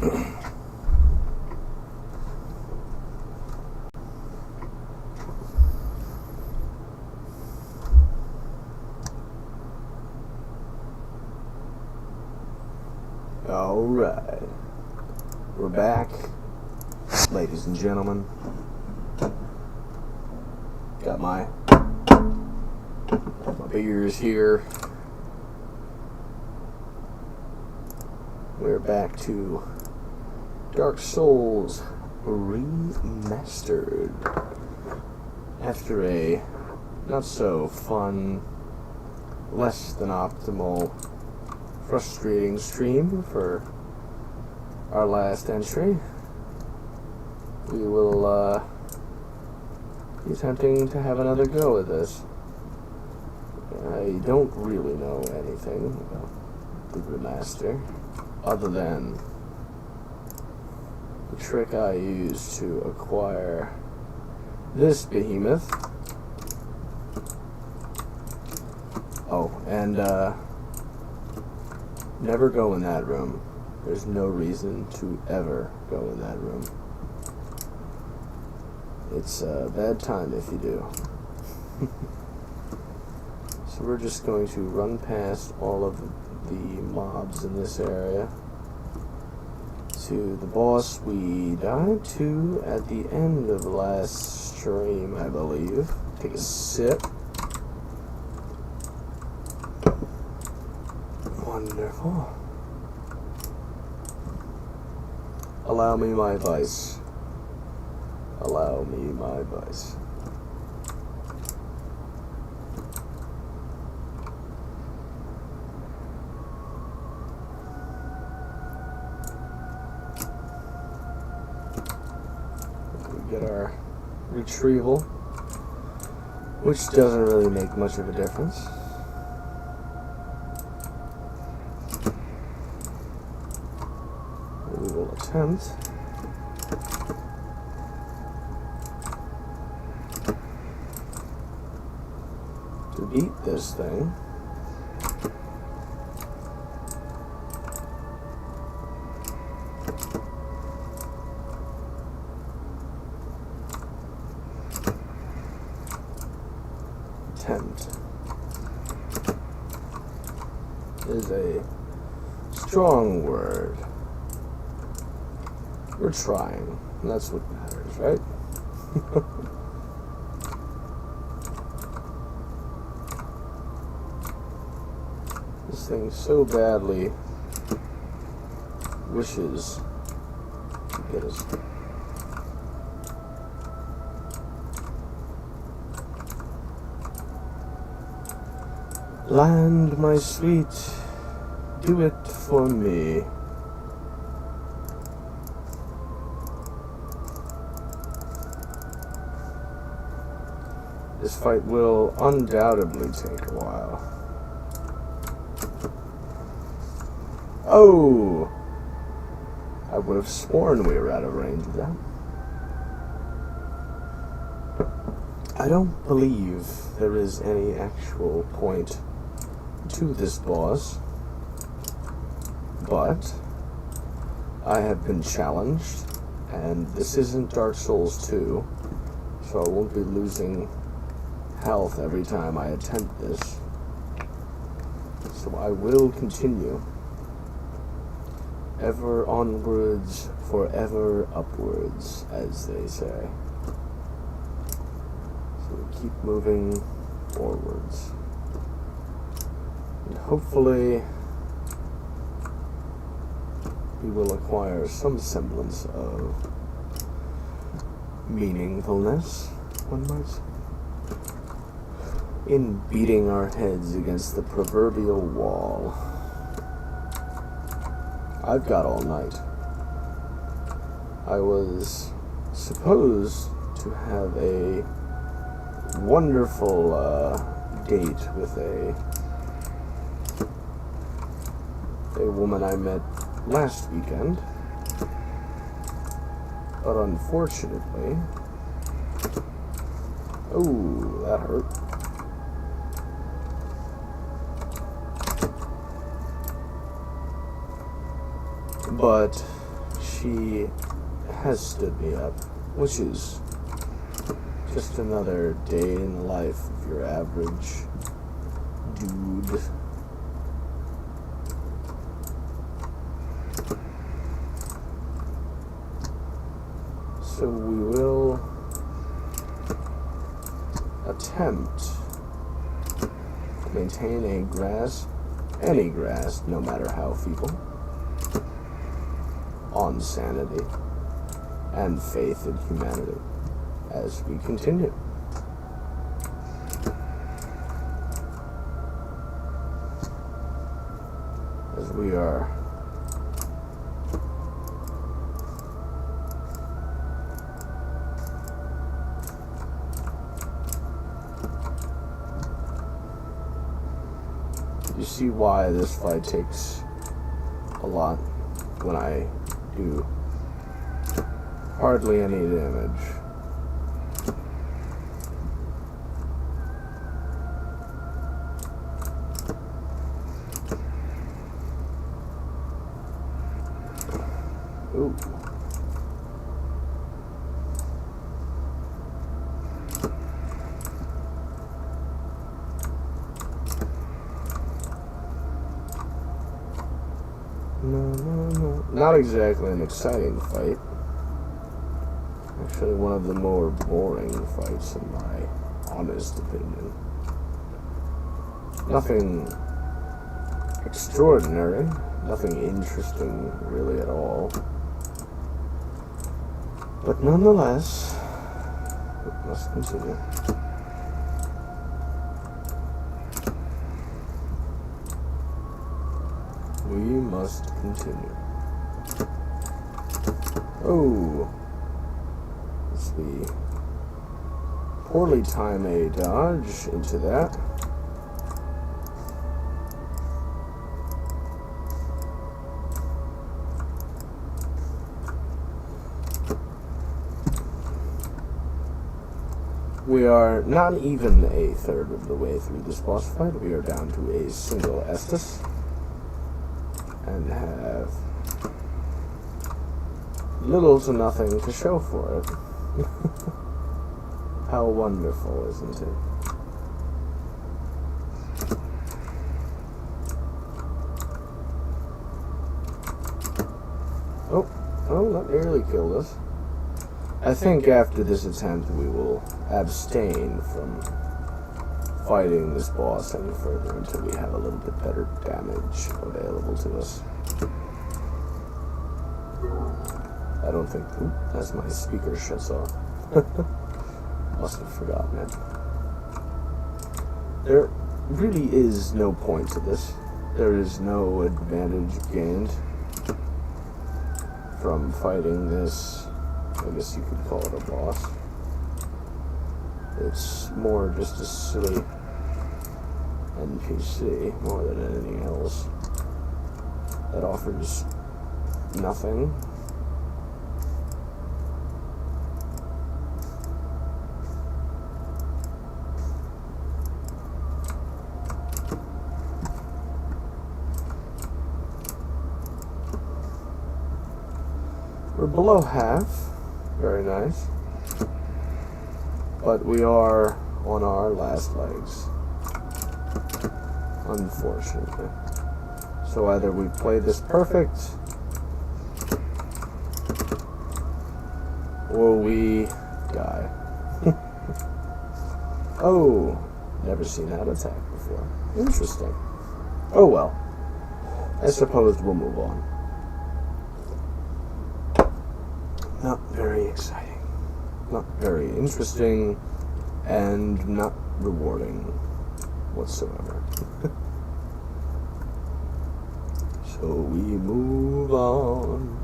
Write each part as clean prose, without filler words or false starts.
Alright, we're back, ladies and gentlemen. Got my beers here. We're back to Dark Souls Remastered. After a not so fun, less than optimal, frustrating stream for our last entry, we will be attempting to have another go at this. I don't really know anything about the remaster other than the trick I used to acquire this behemoth. Oh, and never go in that room. There's no reason to ever go in that room. It's a bad time if you do. So we're just going to run past all of the mobs in this area to the boss we died to at the end of the last stream, I believe. Take a sip. Wonderful. Allow me my vice. Allow me my vice. We get our retrieval, which doesn't really make much of a difference. We will attempt to beat this thing. Attempt is a strong word. We're trying, and that's what matters, right? This thing so badly wishes to get us. Land, my sweet, do it for me. This fight will undoubtedly take a while. Oh! I would have sworn we were out of range of that. I don't believe there is any actual point to this boss, but I have been challenged, and this isn't Dark Souls 2, so I won't be losing health every time I attempt this. So I will continue. Ever onwards, forever upwards, as they say. So we keep moving forwards. And hopefully we will acquire some semblance of meaningfulness, one might say, in beating our heads against the proverbial wall. I've got all night. I was supposed to have a wonderful date with a woman I met last weekend, but unfortunately, oh, that hurt. But she has stood me up, which is just another day in the life of your average dude. So we will attempt to maintain any grasp, no matter how feeble, on sanity and faith in humanity as we continue. As we are you see why this fight takes a lot when I do hardly any damage. Ooh. No. Not exactly an exciting fight. Actually, one of the more boring fights, in my honest opinion. Nothing extraordinary, nothing interesting really at all. But nonetheless, it must continue. We must continue. Oh, let's see. Poorly time a dodge into that. We are not even a third of the way through this boss fight. We are down to a single Estus and have little to nothing to show for it. How wonderful, isn't it? Oh, that nearly killed us. I think after this attempt we will abstain from fighting this boss any further until we have a little bit better damage available to us. I don't think... Ooh, as my speaker shuts off. Must have forgotten it. There really is no point to this. There is no advantage gained from fighting this. I guess you could call it a boss. It's more just a silly NPC more than anything else that offers nothing. We're below half. Very nice. But we are on our last legs, unfortunately. So either we play this perfect, or we die. Oh, never seen that attack before. Interesting. Oh well. I suppose we'll move on. Not very exciting. Not very interesting, and not rewarding whatsoever. So we move on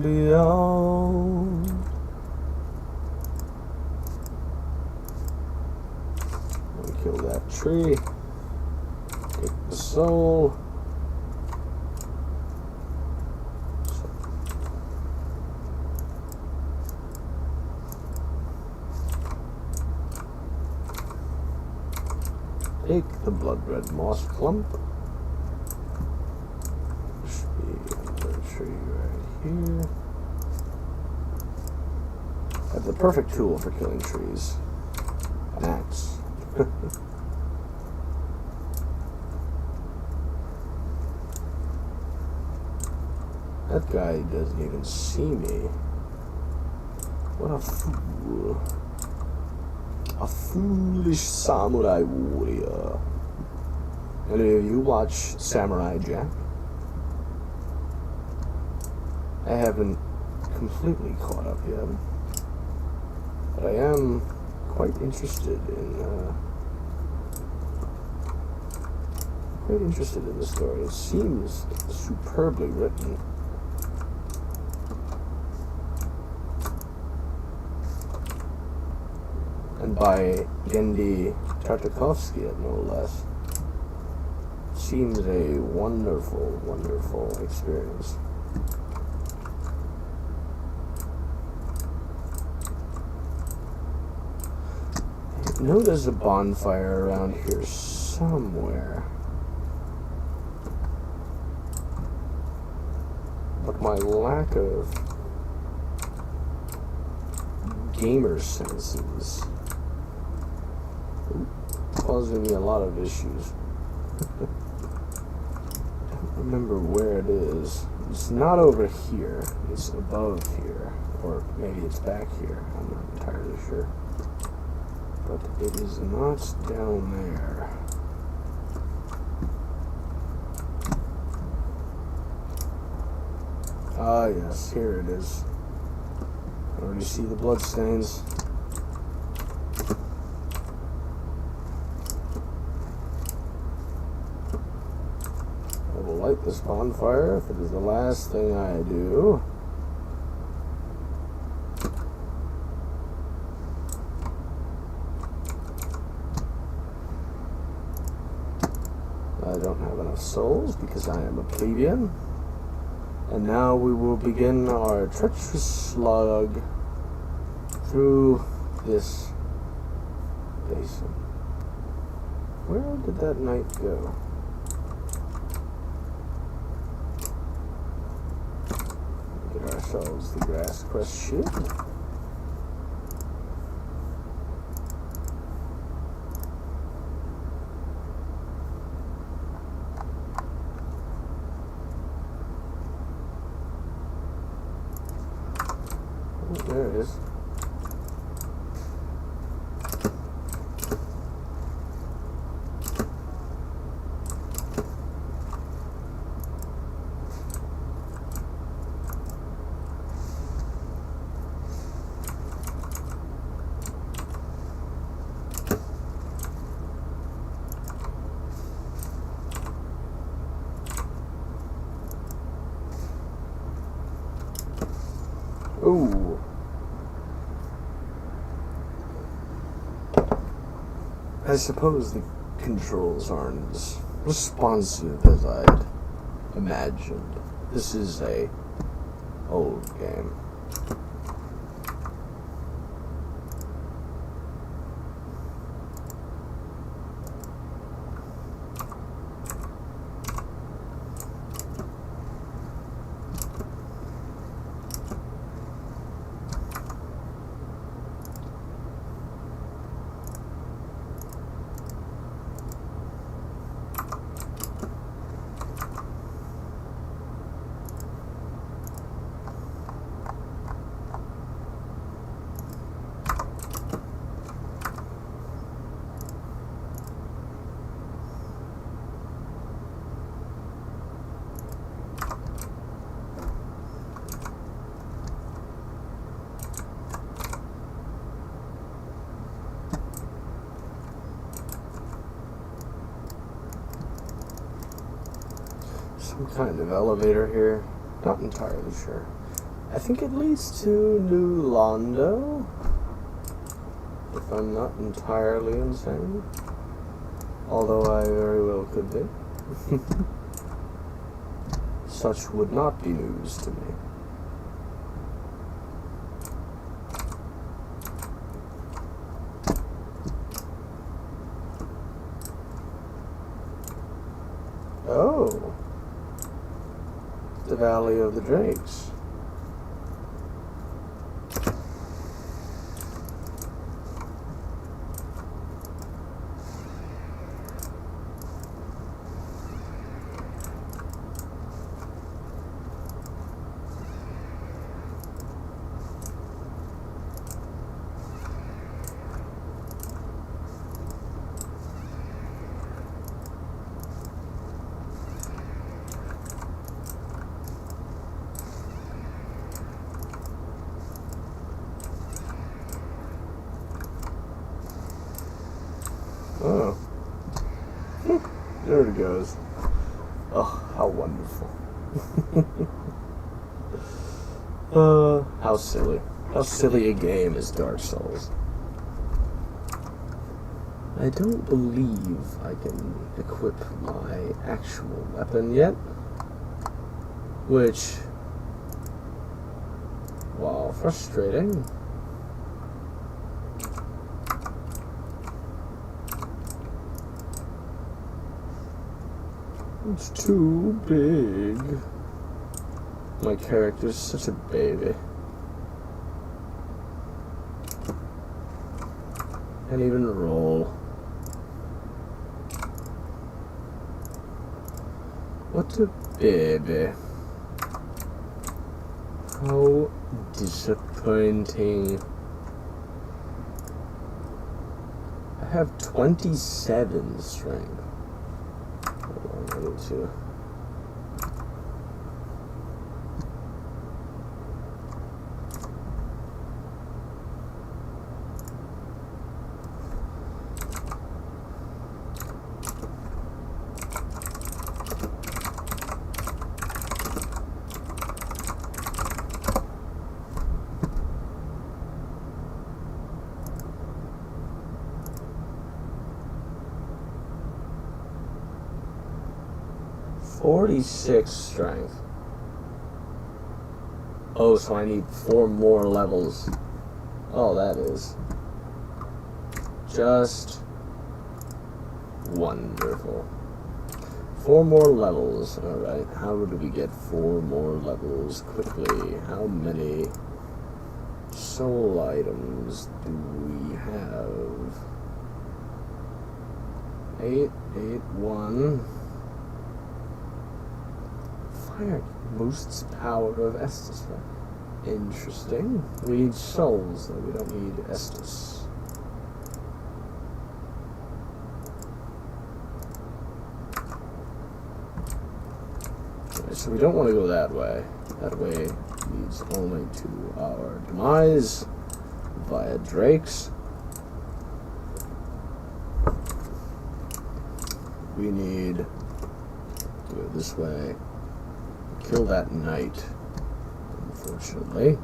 beyond. We kill that tree, take the soul. Take the blood red moss clump. Should be another tree right here. I have the perfect tool for killing trees. An axe. That guy doesn't even see me. What a fool. A foolish samurai warrior. Any of you watch Samurai Jack? I haven't completely caught up yet. But I am quite interested in the story. It seems superbly written. And by Gendy Tartakovsky, no less. Seems a wonderful, wonderful experience. I know there's a bonfire around here somewhere. But my lack of gamer senses causing me a lot of issues. Don't remember where it is. It's not over here. It's above here. Or maybe it's back here. I'm not entirely sure. But it is not down there. Ah, yes, here it is. I already see the bloodstains. I will light this bonfire if it is the last thing I do. I don't have enough souls because I am a plebeian. And now we will begin our treacherous slog through this basin. Where did that knight go? Get ourselves the grass crest shield. There it is. Ooh. I suppose the controls aren't as responsive as I'd imagined. This is a old game. Some kind of elevator here. Not entirely sure. I think it leads to New Londo, if I'm not entirely insane. Although I very well could be. Such would not be news to me. Oh. the Valley of the Drakes. Oh. There it goes. Oh, how wonderful. How silly. How silly a game is Dark Souls. I don't believe I can equip my actual weapon yet. Which, while frustrating, it's too big. My character's such a baby. Can't even roll. What a baby. How disappointing. I have 27 strength. Hold on, I need to. .46 strength. Oh, so I need 4 more levels. Oh, that is just wonderful. 4 more levels. Alright, how do we get 4 more levels quickly? How many soul items do we have? 8, 8, 1. Fire boosts power of Estus. Interesting. We need souls, though we don't need Estus. Okay, so we don't want to go that way. That way leads only to our demise via Drakes. We need to go this way. Kill that knight, unfortunately.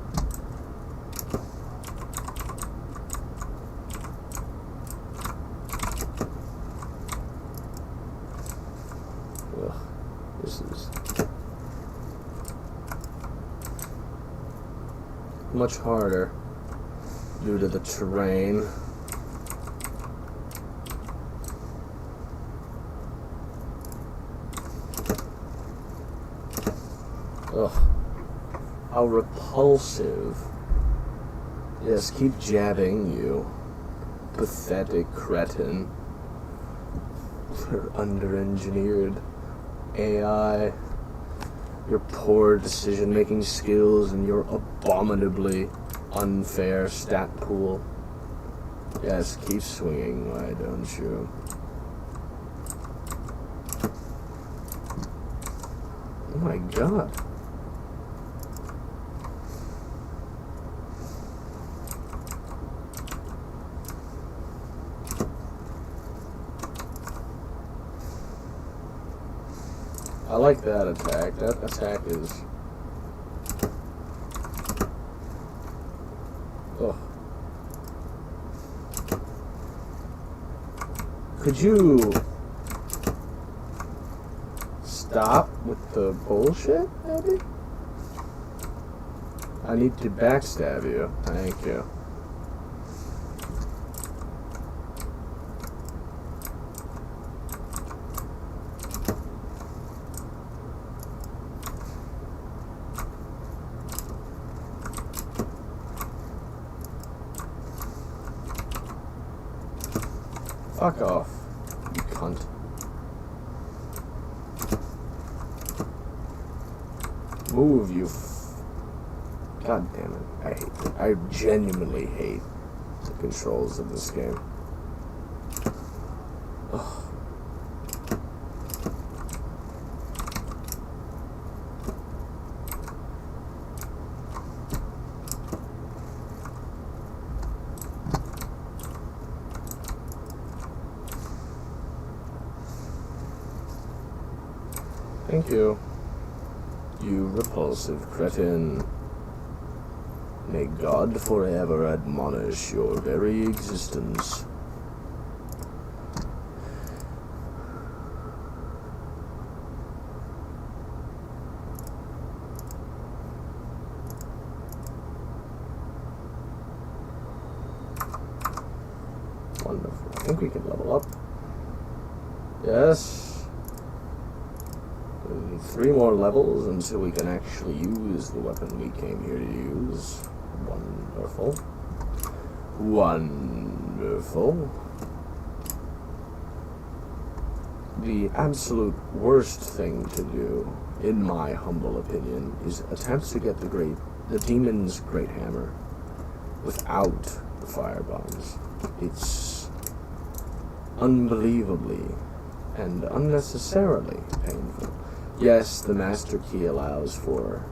Ugh, this is much harder due to the terrain. Ugh. How repulsive. Yes, keep jabbing, you pathetic cretin. Your under-engineered AI. Your poor decision-making skills and your abominably unfair stat pool. Yes, keep swinging, why don't you? Oh my god. I like that attack. That attack is... Ugh. Could you... stop with the bullshit, maybe? I need to backstab you. Thank you. Fuck off, you cunt. Move, you God damn it. I hate it. I genuinely hate the controls of this game. Ugh. Thank you. You repulsive cretin. May God forever admonish your very existence. Wonderful. I think we can level up. Yes. 3 more levels until we can actually use the weapon we came here to use. Wonderful. Wonderful. The absolute worst thing to do, in my humble opinion, is attempt to get the demon's great hammer without the fire bombs. It's unbelievably and unnecessarily painful. Yes, the master key allows for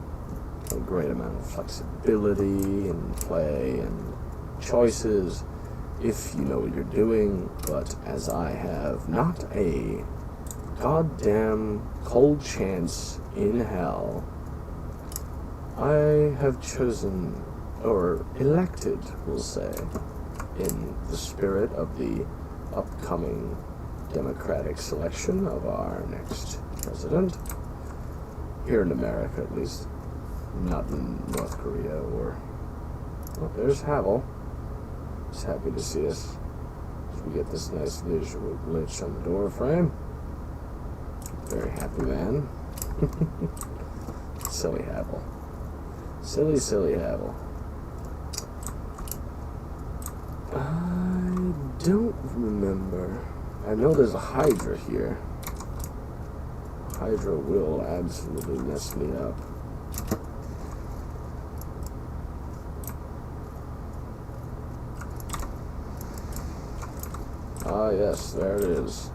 a great amount of flexibility in play and choices if you know what you're doing, but as I have not a goddamn cold chance in hell, I have chosen, or elected, we'll say, in the spirit of the upcoming democratic selection of our next president, here in America at least, not in North Korea or... Oh, there's Havel. He's happy to see us. So we get this nice visual glitch on the door frame. Very happy man. Silly Havel. Silly, silly Havel. I don't remember. I know there's a Hydra here. Hydra will absolutely mess me up. Ah, yes, there it is.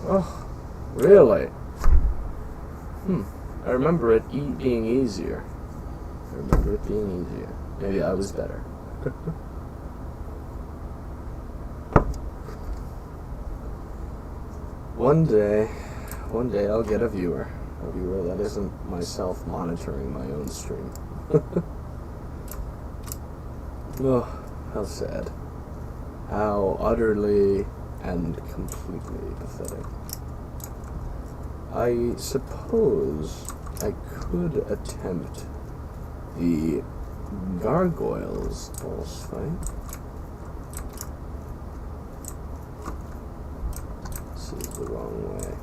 Oh, really? I remember it being easier. Maybe I was better. One day I'll get a viewer that isn't myself monitoring my own stream. Oh, how sad. How utterly and completely pathetic. I suppose I could attempt the Gargoyles boss fight. This is the wrong way.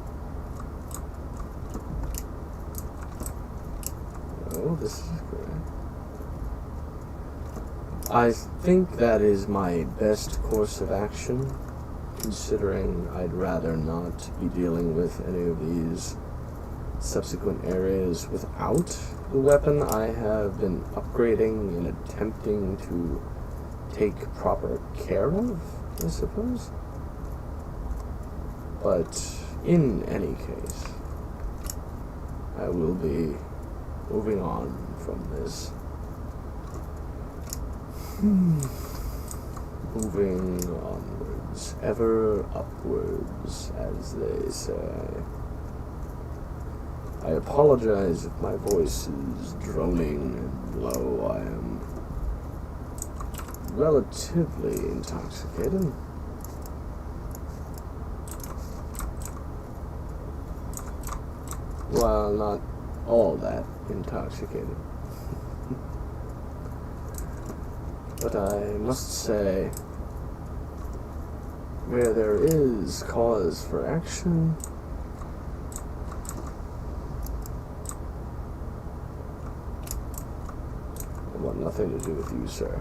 Oh, this is correct. I think that is my best course of action, considering I'd rather not be dealing with any of these subsequent areas without the weapon I have been upgrading and attempting to take proper care of, I suppose. But in any case, I will be moving on from this. Moving onwards, ever upwards, as they say. I apologize if my voice is droning and low. I am relatively intoxicated. Well, not all that intoxicated. But I must say, where there is cause for action, I want nothing to do with you, sir.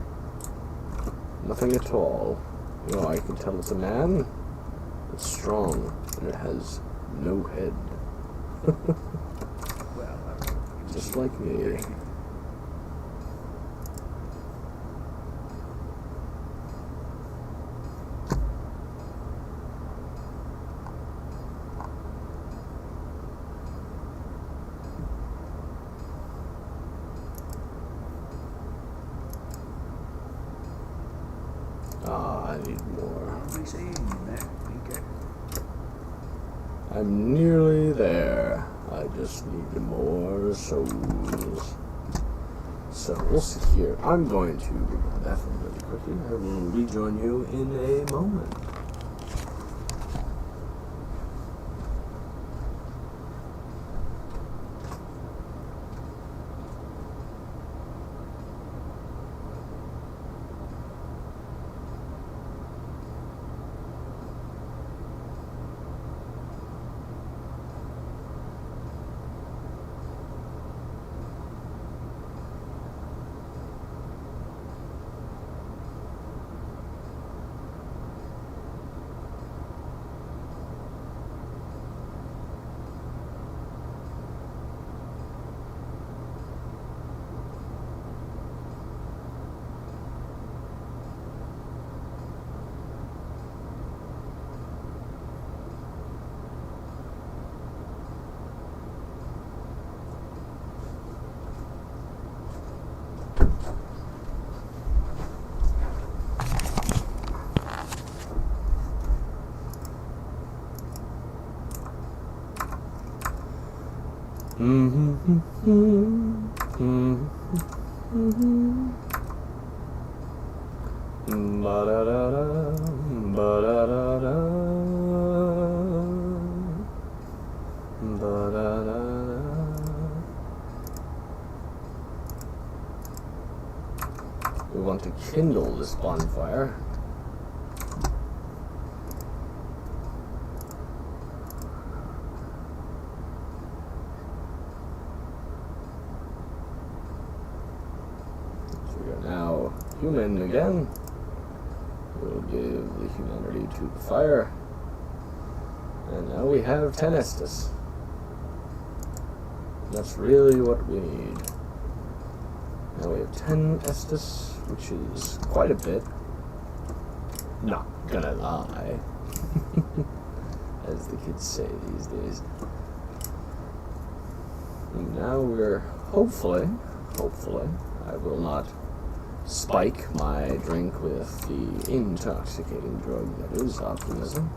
Nothing at all. You know, I can tell it's a man. It's strong, and it has no head. Just like me. I need more. I'm nearly there. I just need more souls. So we'll see here. I'm going to do my bathroom really quickly. I will rejoin you in a moment. We want to kindle this bonfire. Now, human again. We'll give the humanity to the fire. And now we have 10 Estus. That's really what we need. Now we have 10 Estus, which is quite a bit. Not gonna lie. As the kids say these days. And now we're hopefully, I will not spike my drink with the intoxicating drug that is optimism.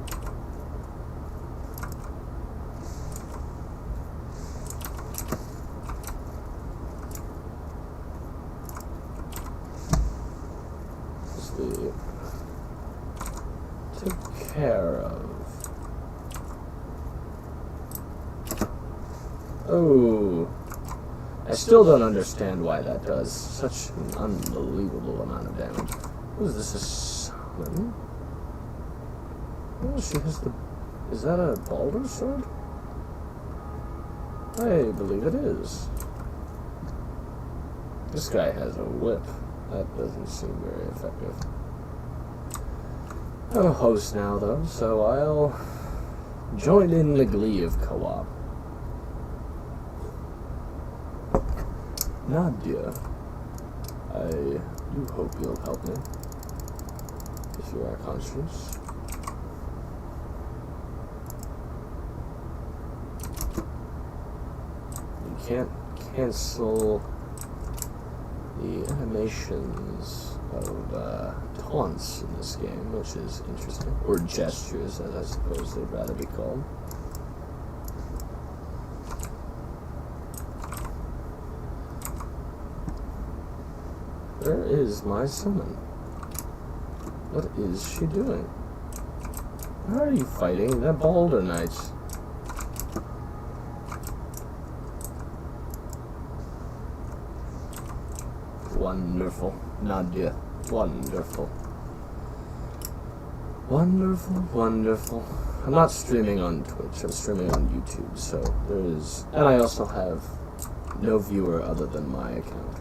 Take care of. Oh. I still don't understand why that does such an unbelievable amount of damage. What is this, a summon? Oh, she has the... Is that a Baldur sword? I believe it is. This guy has a whip. That doesn't seem very effective. I'm a host now, though, so I'll join in the glee of co-op. Nadia, I do hope you'll help me, if you are conscious. You can't cancel the animations of taunts in this game, which is interesting. Or gestures, as I suppose they'd rather be called. Where is my summon? What is she doing? Why are you fighting that Baldur Knight? Wonderful. Nadia. Wonderful. Wonderful, wonderful. I'm not streaming on Twitch, I'm streaming on YouTube, so there is... And I also have no viewer other than my account.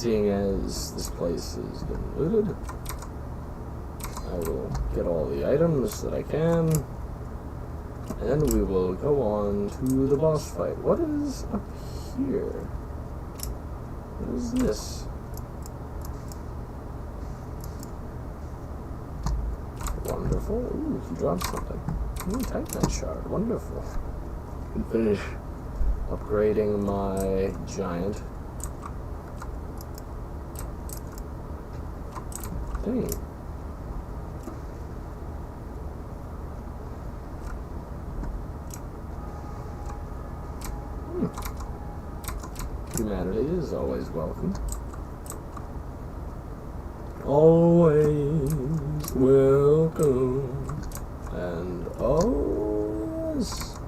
seeing as this place has been looted, I will get all the items that I can, and we will go on to the boss fight. What is up here? What is this? Wonderful. Ooh, he dropped something. Ooh, Titanite shard. Wonderful. Can finish upgrading my giant thing. Humanity is always welcome. Always welcome. And oh yes,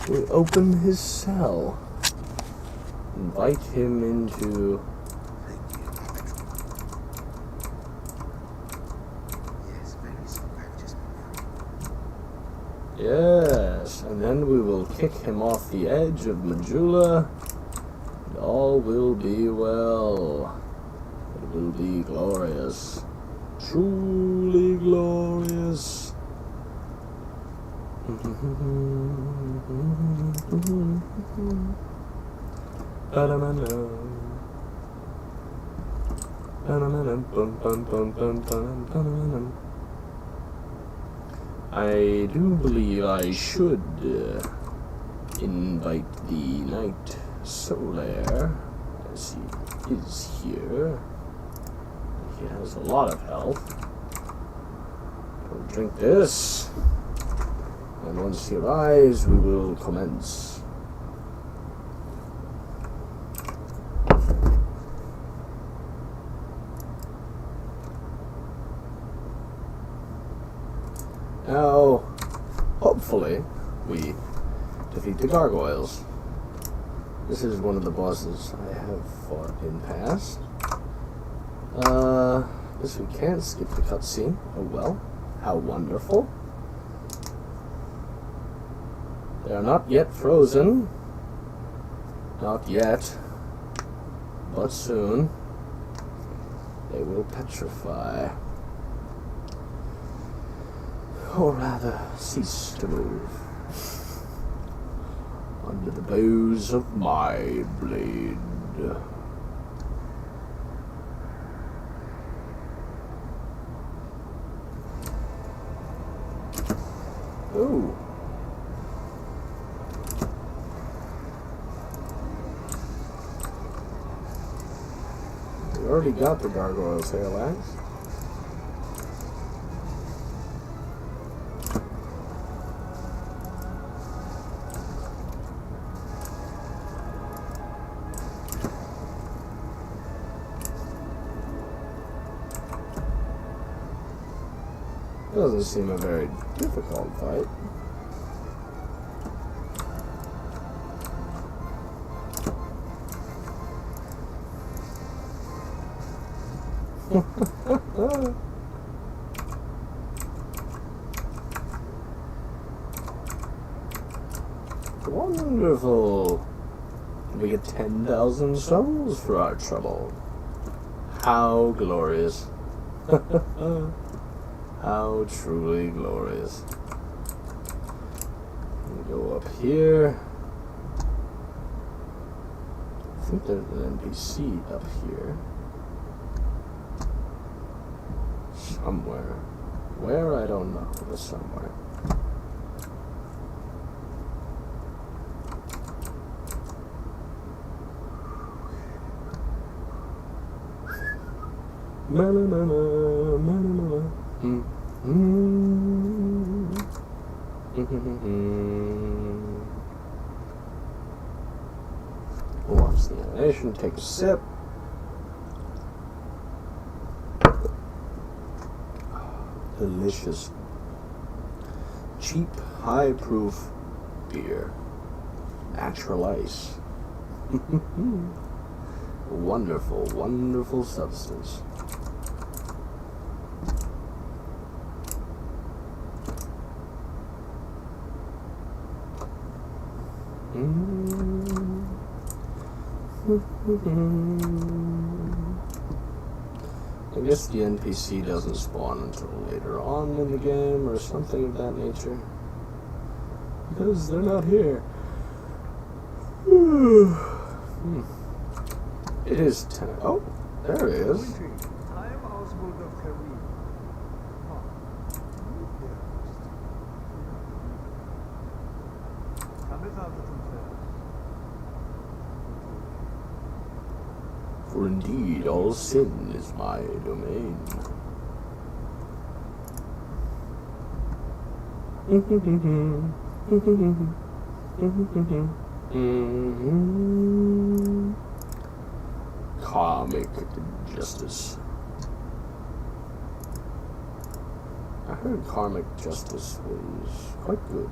we open his cell. Invite him into. Yes, and then we will kick him off the edge of Majula, and all will be well. It will be glorious. Truly glorious. I do believe I should invite the Knight Solaire, as he is here. He has a lot of health. We'll drink this, and once he arrives, we will commence. Now, hopefully, we defeat the gargoyles. This is one of the bosses I have fought in past. Guess we can't skip the cutscene. Oh well, how wonderful. They are not yet frozen. Not yet. But soon, they will petrify. Or rather, cease to move under the blows of my blade. Ooh. We already got the gargoyles here, lads. Doesn't seem a very difficult fight. Wonderful. We get 10,000 souls for our trouble. How glorious. How truly glorious. We go up here. I think there's an NPC up here. Somewhere. Where, I don't know, but somewhere. Watch the animation, take a sip. Delicious. Cheap, high-proof beer. Natural ice. Wonderful, wonderful substance. I guess the NPC doesn't spawn until later on in the game or something of that nature. Because they're not here. It is 10. Oh, there he is. For indeed, all sin is my domain. Karmic justice. I heard karmic justice was quite good.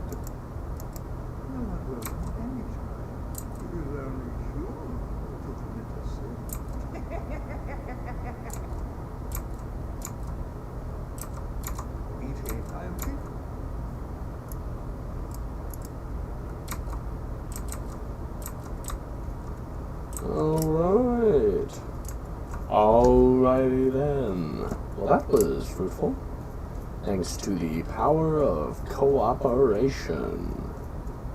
Alrighty then. Well, that was fruitful. Thanks to the power of cooperation.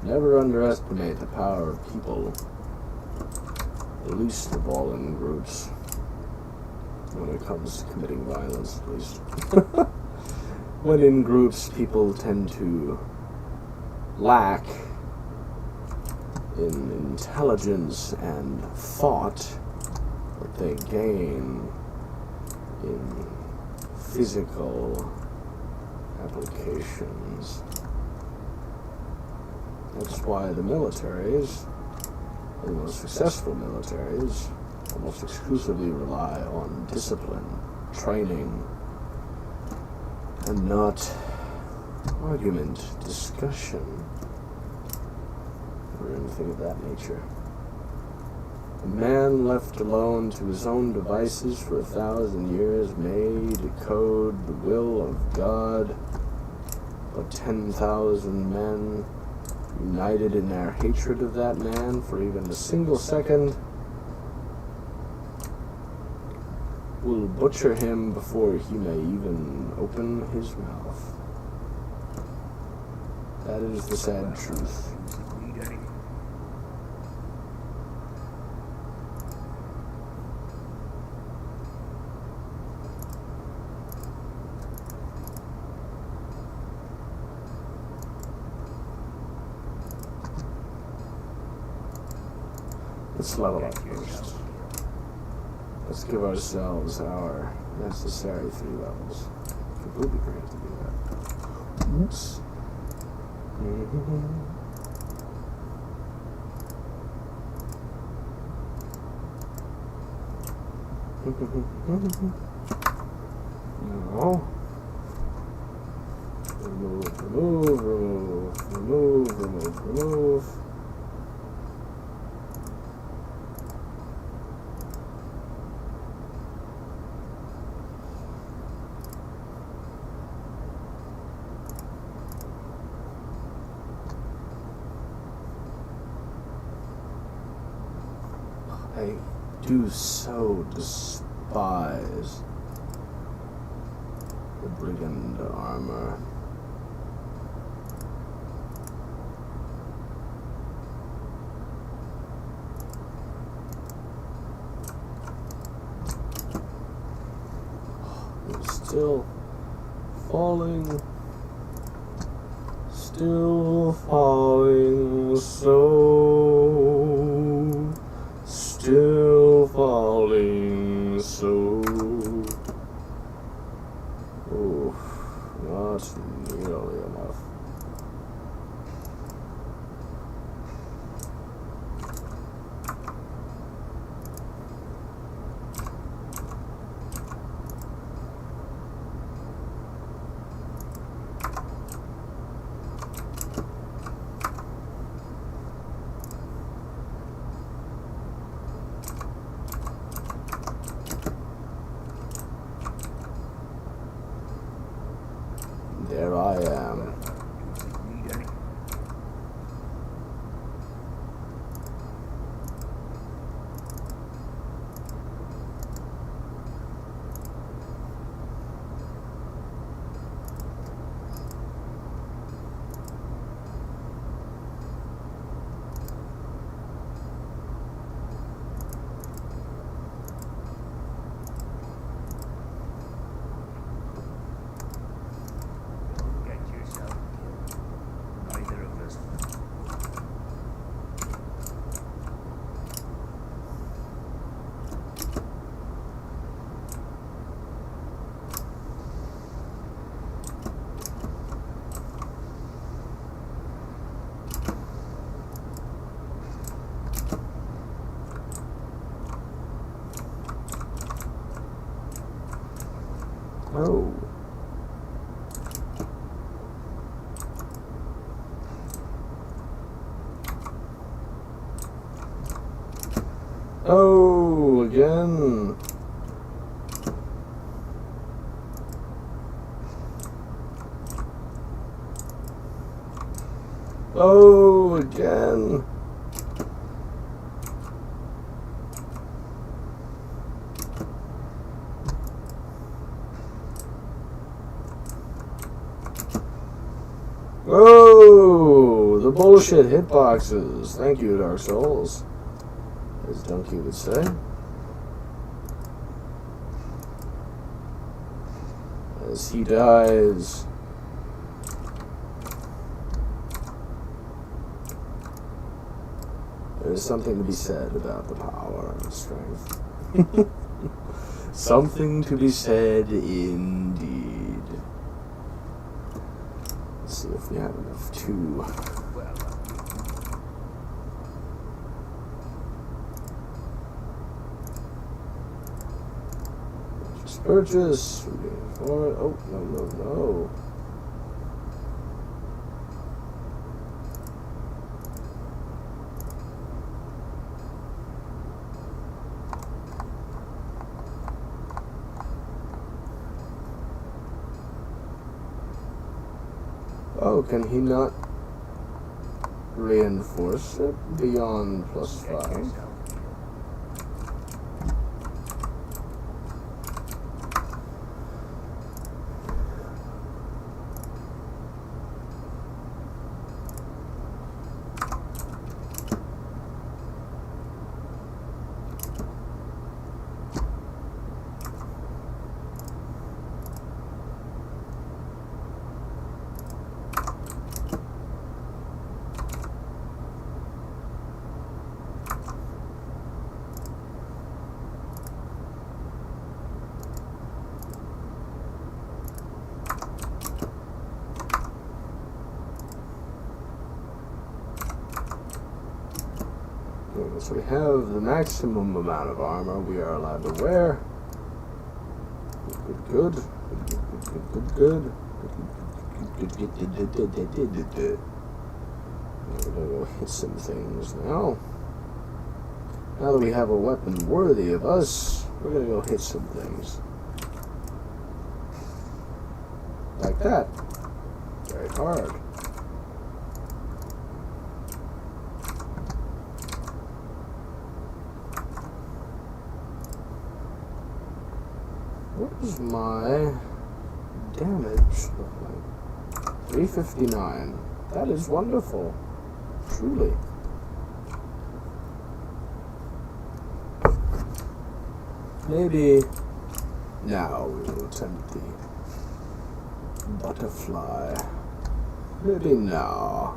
Never underestimate the power of people. Least of all in groups. When it comes to committing violence, at least. When in groups, people tend to lack in intelligence and thought that they gain in physical applications. That's why the militaries, the most successful militaries, almost exclusively rely on discipline, training, and not argument, discussion, or anything of that nature. A man left alone to his own devices for 1,000 years may decode the will of God, but 10,000 men, united in their hatred of that man for even a single second, will butcher him before he may even open his mouth. That is the sad truth. Let's level up first. Let's give ourselves our necessary 3 levels. Completely forgot to do that. Oops. No. Remove. I do so despise the brigand armor. I'm still falling still falling so. Oof, not nearly enough. Oh. Oh, again. Oh, again. Oh, the bullshit hitboxes. Thank you, Dark Souls, as Donkey would say. As he dies. There's something to be said about the power of strength. Something to be said indeed. Let's see if we have enough to... Just purchase. For it. Oh, no. Oh, can he not reinforce it beyond +5? So we have the maximum amount of armor we are allowed to wear. Good. We're gonna go hit some things now. Now that we have a weapon worthy of us, we're gonna go hit some things. Like that. Very hard. What is my damage look like? 359. That is wonderful. Truly. Maybe now we will attempt the butterfly. Maybe now.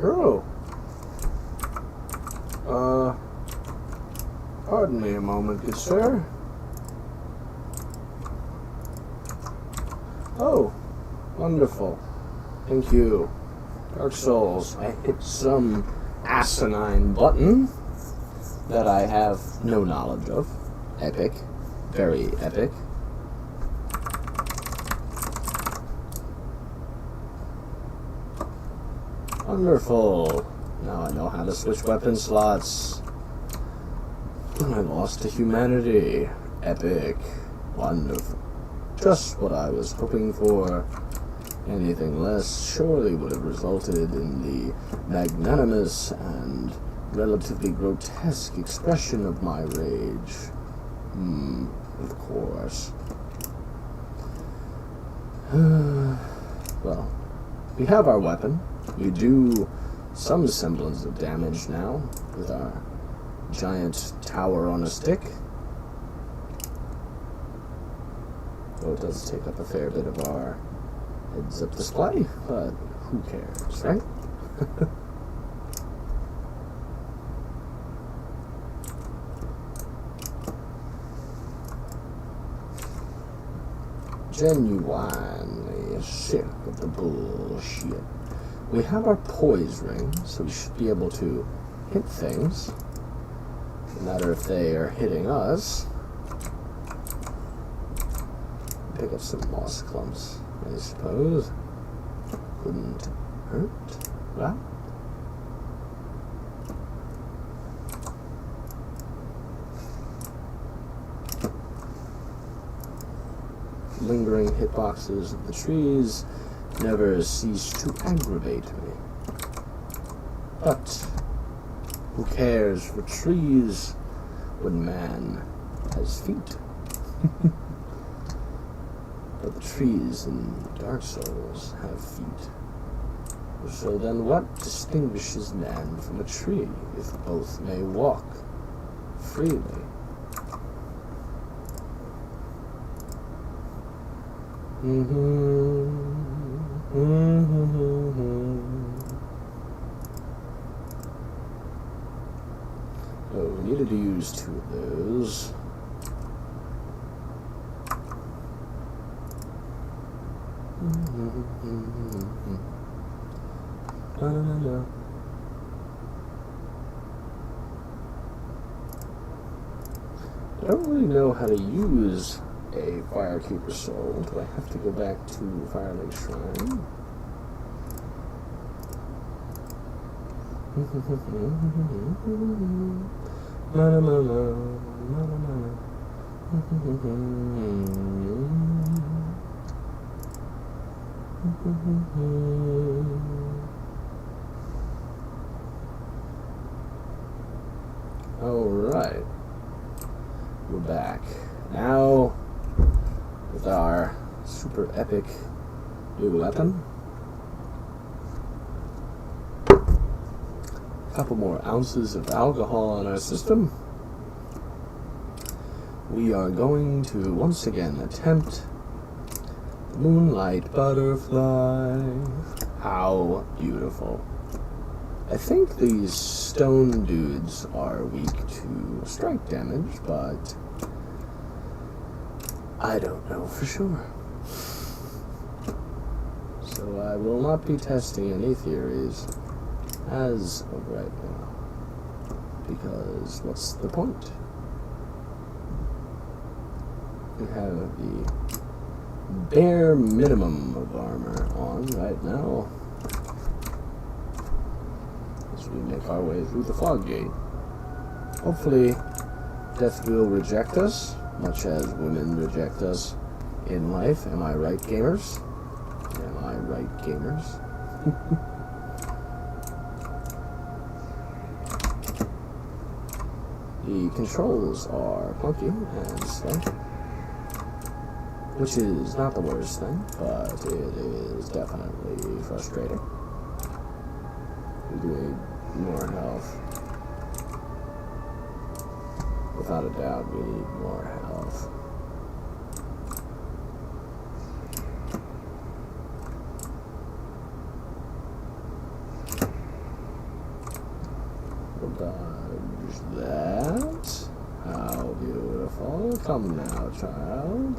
Oh. Pardon me a moment, good sir. Oh, wonderful. Thank you. Dark Souls, I hit some asinine button that I have no knowledge of. Epic. Very epic. Wonderful. Now I know how to switch weapon slots. I lost to humanity. Epic. Wonderful. Just what I was hoping for. Anything less surely would have resulted in the magnanimous and relatively grotesque expression of my rage. Of course. Well, we have our weapon. We do some semblance of damage now with our giant tower on a stick. Though it does take up a fair bit of our heads-up display, but who cares, right? Genuinely. Sick of the bullshit. We have our poise ring, so we should be able to hit things. No matter if they are hitting us. Pick up some moss clumps, I suppose. Couldn't hurt. Well. Lingering hitboxes of the trees never cease to aggravate me. But who cares for trees when man has feet? But the trees in Dark Souls have feet. So then what distinguishes man from a tree if both may walk freely? Oh, we needed to use 2 of those. I don't really know how to use a Firekeeper soul. Do I have to go back to Fire Lake Shrine? Alright. We're back. Now, with our super epic new weapon. A couple more ounces of alcohol in our system. We are going to once again attempt the Moonlight Butterfly. How beautiful. I think these stone dudes are weak to strike damage, but I don't know for sure. So I will not be testing any theories as of right now. Because what's the point? We have the bare minimum of armor on right now as we make our way through the fog gate. Hopefully death will reject us, much as women reject us in life. Am I right, gamers? Am I right, gamers? The controls are clunky and stuff, which is not the worst thing, but it is definitely frustrating. We do need more health. Without a doubt, we need more health. We'll dodge that. How beautiful. Come now, child.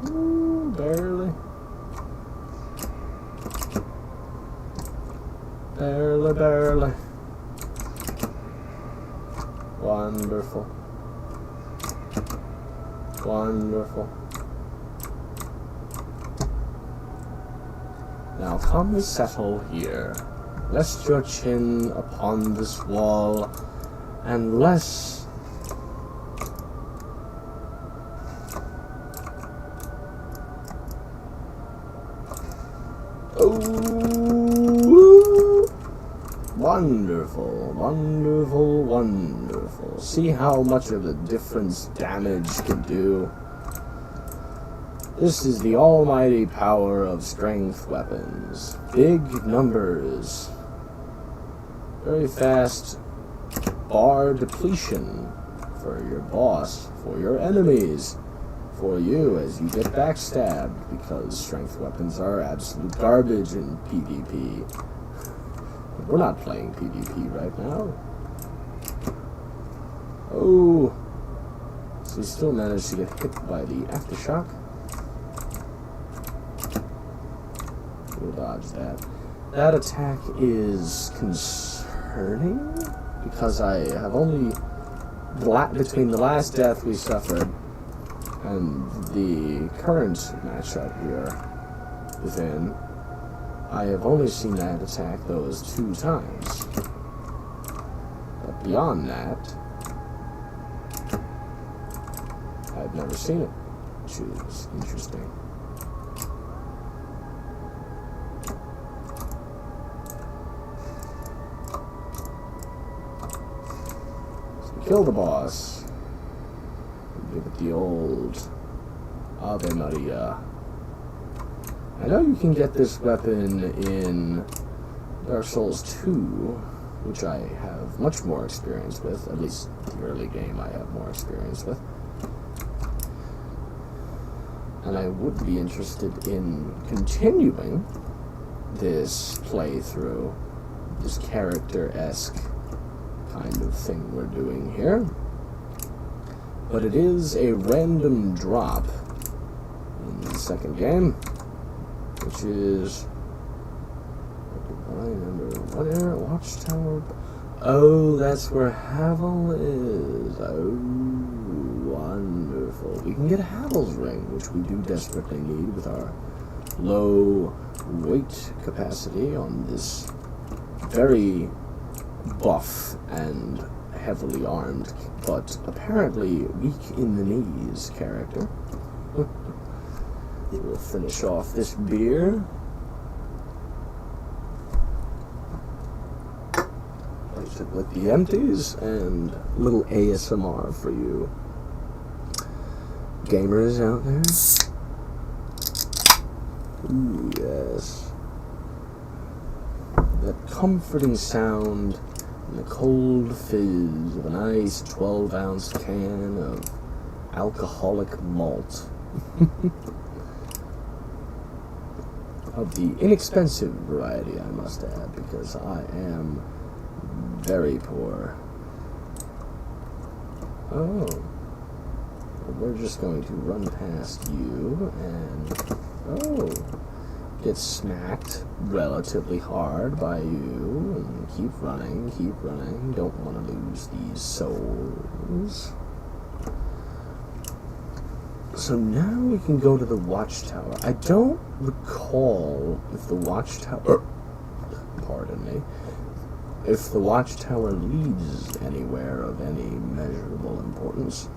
Ooh, barely. Barely, barely. Wonderful. Wonderful. Now come settle here. Rest your chin upon this wall, and less. Oh, wonderful, wonderful, wonderful. See how much of a difference damage can do. This is the almighty power of strength weapons. Big numbers. Very fast bar depletion for your boss, for your enemies, for you as you get backstabbed, because strength weapons are absolute garbage in PvP. But we're not playing PvP right now. Oh, so we still managed to get hit by the aftershock. We'll dodge that. That attack is concerning because I have only between the last death we suffered and the current matchup here within, I have only seen that attack those 2 times. But beyond that, I've never seen it, which is interesting. Kill the boss. Give it the old Ave Maria. I know you can get this weapon in Dark Souls 2, which I have much more experience with. At least the early game I have more experience with. And I would be interested in continuing this playthrough, this character-esque kind of thing we're doing here. But it is a random drop in the second game, which is, I remember, what era? Watchtower? Oh, that's where Havel is. Oh, wonderful. We can get a Havel's ring, which we do desperately need with our low weight capacity on this very buff and heavily armed, but apparently weak in the knees character. We'll finish off this beer. Place it with the empties and a little ASMR for you gamers out there. Ooh, yes. That comforting sound and the cold fizz of a nice 12-ounce can of alcoholic malt. Of the inexpensive variety, I must add, because I am very poor. Oh. We're just going to run past you and, oh, get smacked relatively hard by you, and keep running, don't want to lose these souls. So now we can go to the Watchtower. I don't recall if the Watchtower, pardon me, if the Watchtower leads anywhere of any measurable importance.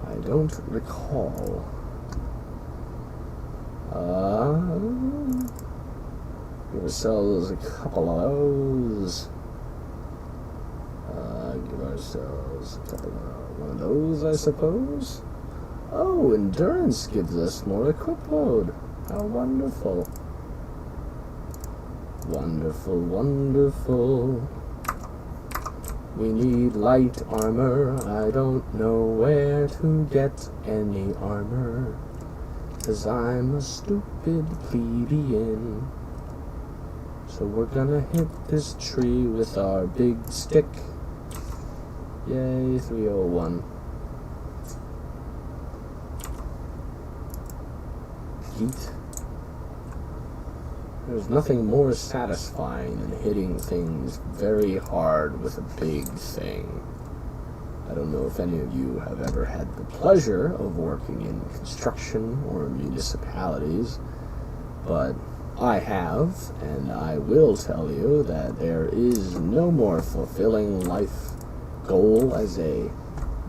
I don't recall. Give ourselves a couple of those. Give ourselves a couple of one of those, I suppose. Oh, endurance gives us more equip load. How wonderful. Wonderful, wonderful. We need light armor. I don't know where to get any armor, 'cause I'm a stupid plebeian. So we're gonna hit this tree with our big stick. Yay, 301. Heat. There's nothing more satisfying than hitting things very hard with a big thing. I don't know if any of you have ever had the pleasure of working in construction or municipalities, but I have, and I will tell you that there is no more fulfilling life goal as a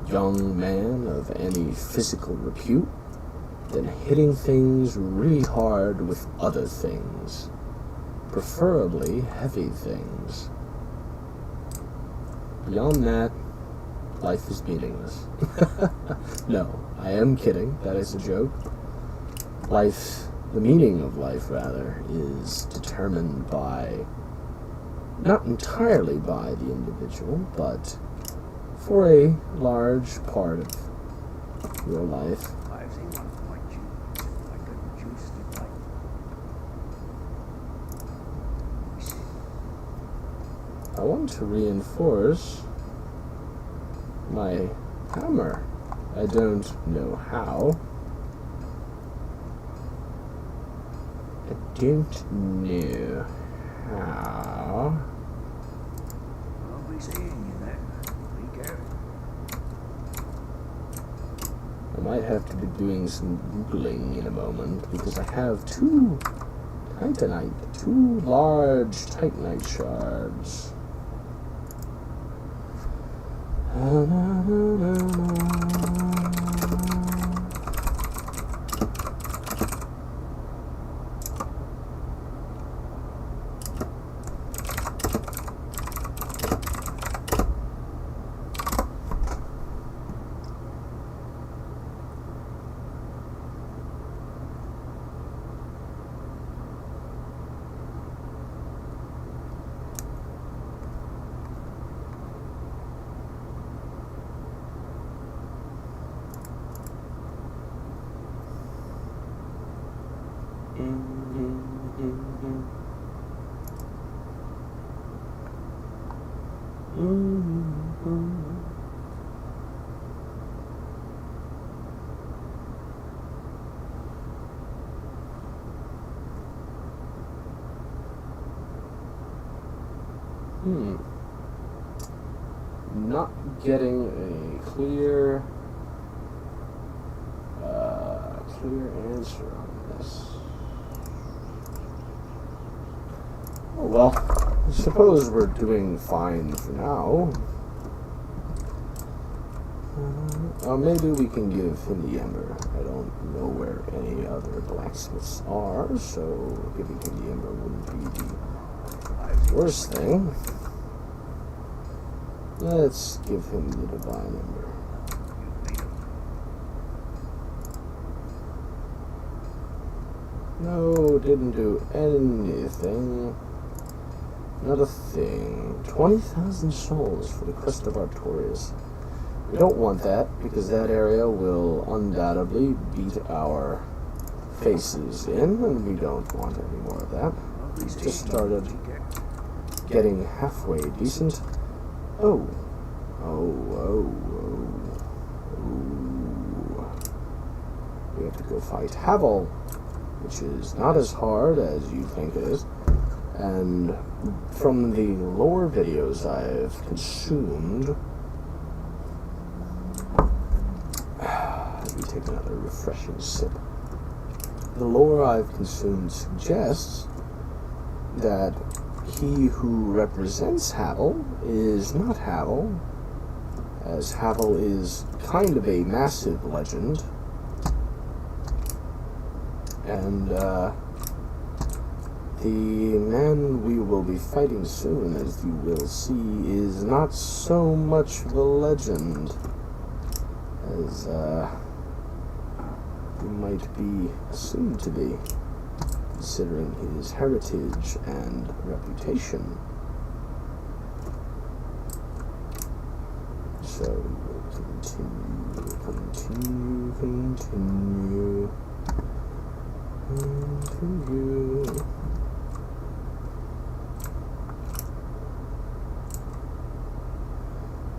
young man of any physical repute than hitting things really hard with other things, preferably heavy things. Beyond that, life is meaningless. No, I am kidding. That is a joke. Life, the meaning of life, rather, is determined by, not entirely by the individual, but for a large part of your life. I want to reinforce my hammer. I don't know how. I don't know how. I'll be seeing you there. Be careful. I might have to be doing some Googling in a moment because I have two Titanite, two large Titanite shards. Not getting a clear answer on this. Oh well, I suppose we're doing fine for now. Maybe we can give him the ember. I don't know where any other blacksmiths are, so giving him the ember wouldn't be the worst thing. Let's give him the divine ember. No, didn't do anything. Not a thing. 20,000 souls for the Crest of Artorias. We don't want that, because that area will undoubtedly beat our faces in, and we don't want any more of that. We just started getting halfway decent. Oh. We have to go fight Havel, which is not as hard as you think it is. And from the lore videos I've consumed, let me take another refreshing sip. The lore I've consumed suggests that he who represents Havel is not Havel, as Havel is kind of a massive legend, and the man we will be fighting soon, as you will see, is not so much of a legend as he might be assumed to be, considering his heritage and reputation. So we will continue.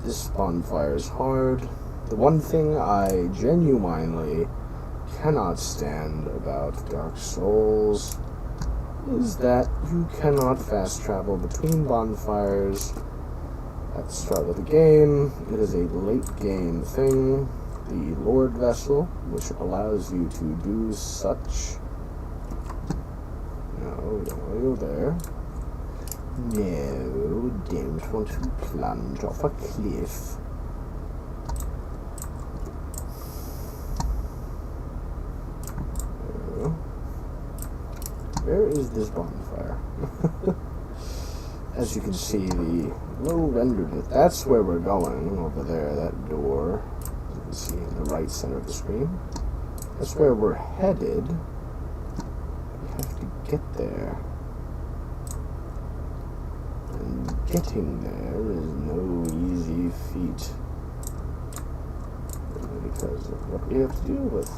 This bonfire is hard. The one thing I genuinely cannot stand about Dark Souls is that you cannot fast travel between bonfires at the start of the game. It is a late game thing. The Lord Vessel, which allows you to do such. No, don't go there. No, don't want to plunge off a cliff. Where is this bonfire? As you can see, the low rendered it. That's where we're going, over there, that door. As you can see in the right center of the screen. That's where we're headed. We have to get there. And getting there is no easy feat. Because of what we have to deal with.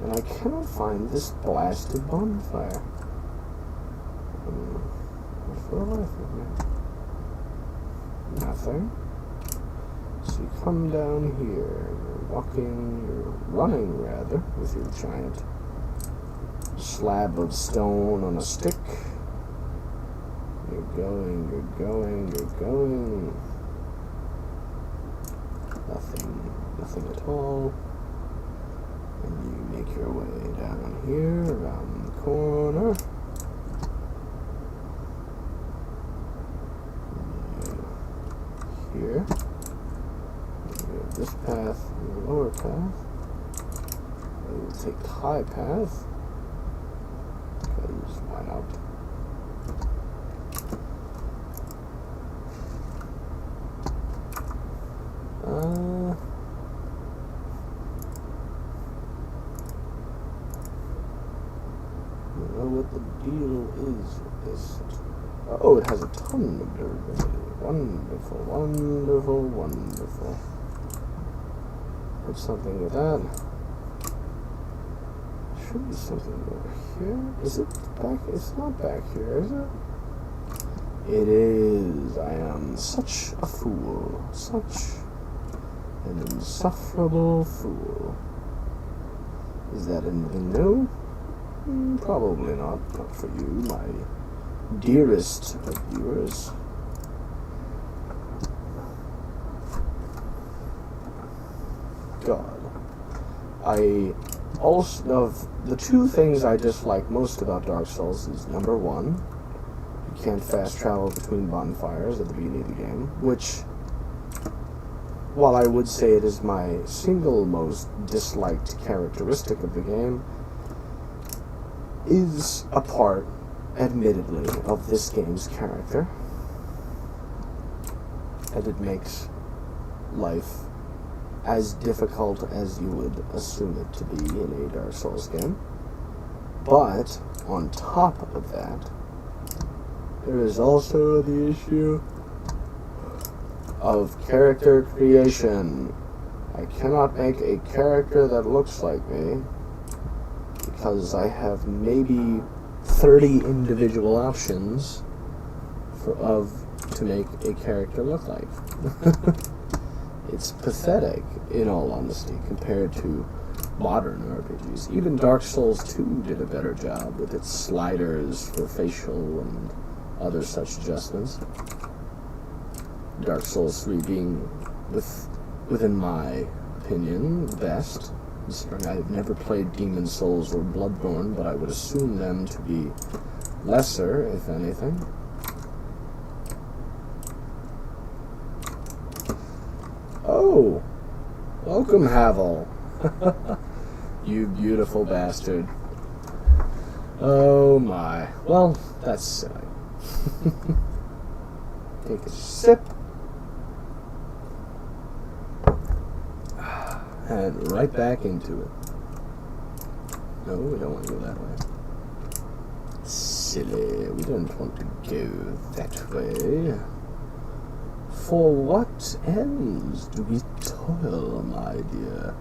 And I cannot find this blasted bonfire. For the life of me. Nothing. So you come down here, you're running rather, with your giant slab of stone on a stick. You're going. Nothing at all. And you make your way down here, around the corner. Here. You have this path and the lower path. I will take the high path. Because why not? I don't know what the deal is with this. Oh, it has a ton of durability. Wonderful. Put something with that. Should be something over here. Is it back? It's not back here, is it? It is. I am such a fool. Such an insufferable fool. Is that anything new? Probably not. Not for you, my dearest of viewers. God. Of the two things I dislike most about Dark Souls is, number one, you can't fast travel between bonfires at the beginning of the game, which, while I would say it is my single most disliked characteristic of the game, is a part, admittedly, of this game's character, and it makes life as difficult as you would assume it to be in a Dark Souls game. But, on top of that, there is also the issue of character creation. I cannot make a character that looks like me, because I have maybe 30 individual options to make a character look like. It's pathetic, in all honesty, compared to modern RPGs. Even Dark Souls 2 did a better job with its sliders for facial and other such adjustments. Dark Souls 3 being, within my opinion, the best. I've never played Demon Souls or Bloodborne, but I would assume them to be lesser, if anything. Oh! Welcome, Havel. You beautiful bastard. Oh my. Well, that's silly. Take a sip. And right back into it. No, we don't want to go that way. Silly. We don't want to go that way. For what ends do we toil, my dear?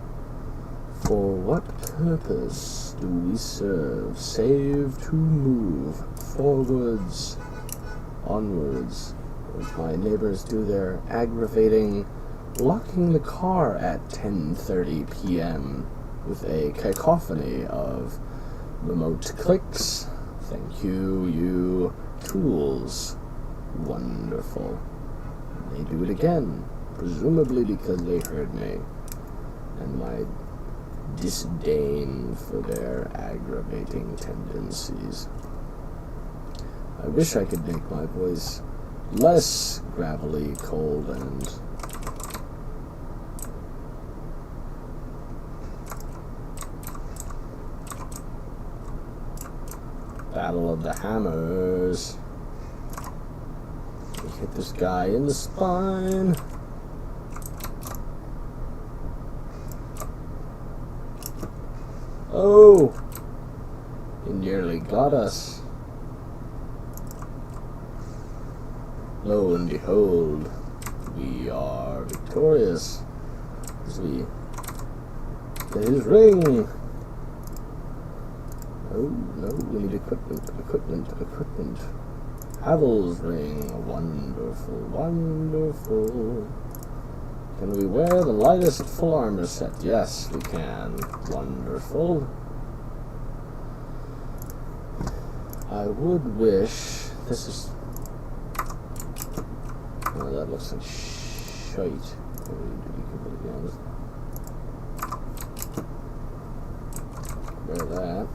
For what purpose do we serve, save to move forwards, onwards, as my neighbors do their aggravating locking the car at 10:30 p.m. with a cacophony of remote clicks. Thank you, you tools. Wonderful. They do it again, presumably because they heard me, and my disdain for their aggravating tendencies. I wish I could make my voice less gravelly, cold, and Battle of the Hammers. We hit this guy in the spine. Oh! He nearly got us. Lo and behold, we are victorious as we get his ring. Oh, no, we need equipment. Havel's ring. Wonderful. Can we wear the lightest full armor set? Yes, we can. Wonderful. I would wish... This is... Oh, that looks like shite. To be completely honest. Wear that.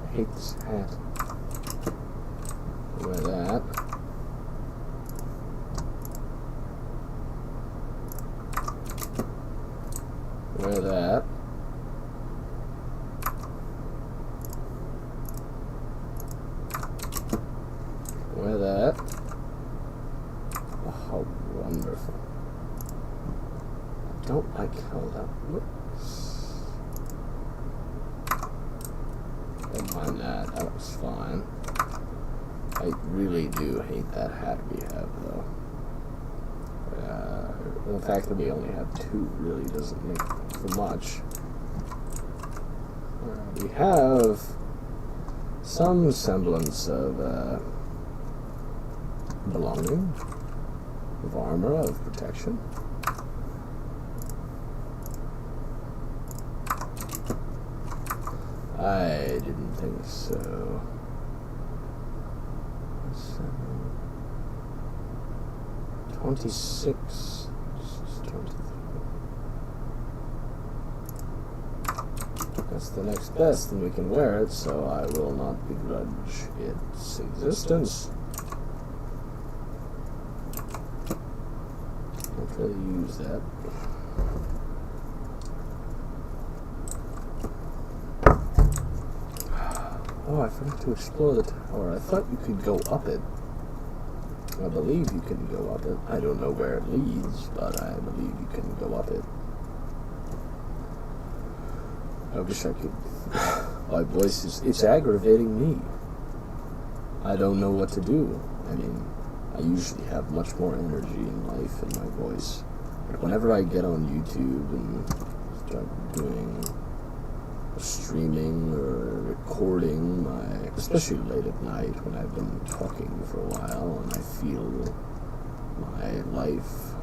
I hate this hat. Wear that. Wear that. Wear that. Oh, how wonderful. I don't like how that looks. Don't mind that. That was fine. I really do hate that hat we have, though. The fact that we only have two really doesn't make for much. We have some semblance of belonging, of armor, of protection. I didn't think so. 26. 23. That's the next best, and we can wear it, so I will not begrudge its existence. Can't really use that. Oh, I forgot to explore the tower. I thought you could go up it. I believe you can go up it. I don't know where it leads, but I believe you can go up it. I wish I could. My voice is... It's aggravating me. I don't know what to do. I mean, I usually have much more energy in life in my voice. But whenever I get on YouTube and start doing streaming or recording, especially late at night when I've been talking for a while and I feel my life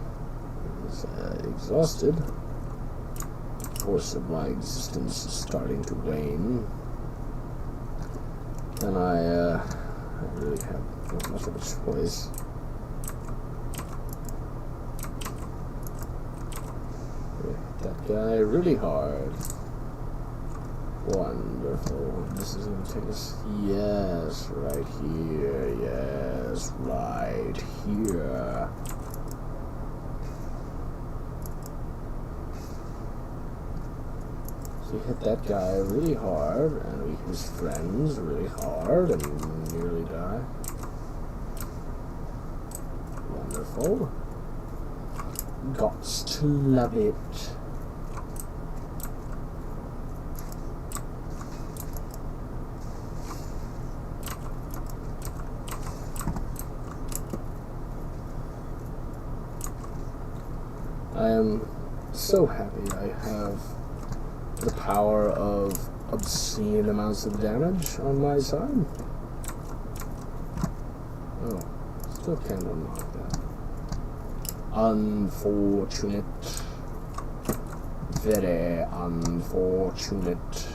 is exhausted, the force of my existence is starting to wane, then I really have not much of a choice. Hit that guy really hard. Wonderful. This is going to take us... Yes, right here. Yes, right here. So we hit that guy really hard, and we hit his friends really hard, and nearly die. Wonderful. Gots to love it. I am so happy I have the power of obscene amounts of damage on my side. Oh, still can't unlock that. Unfortunate. Very unfortunate.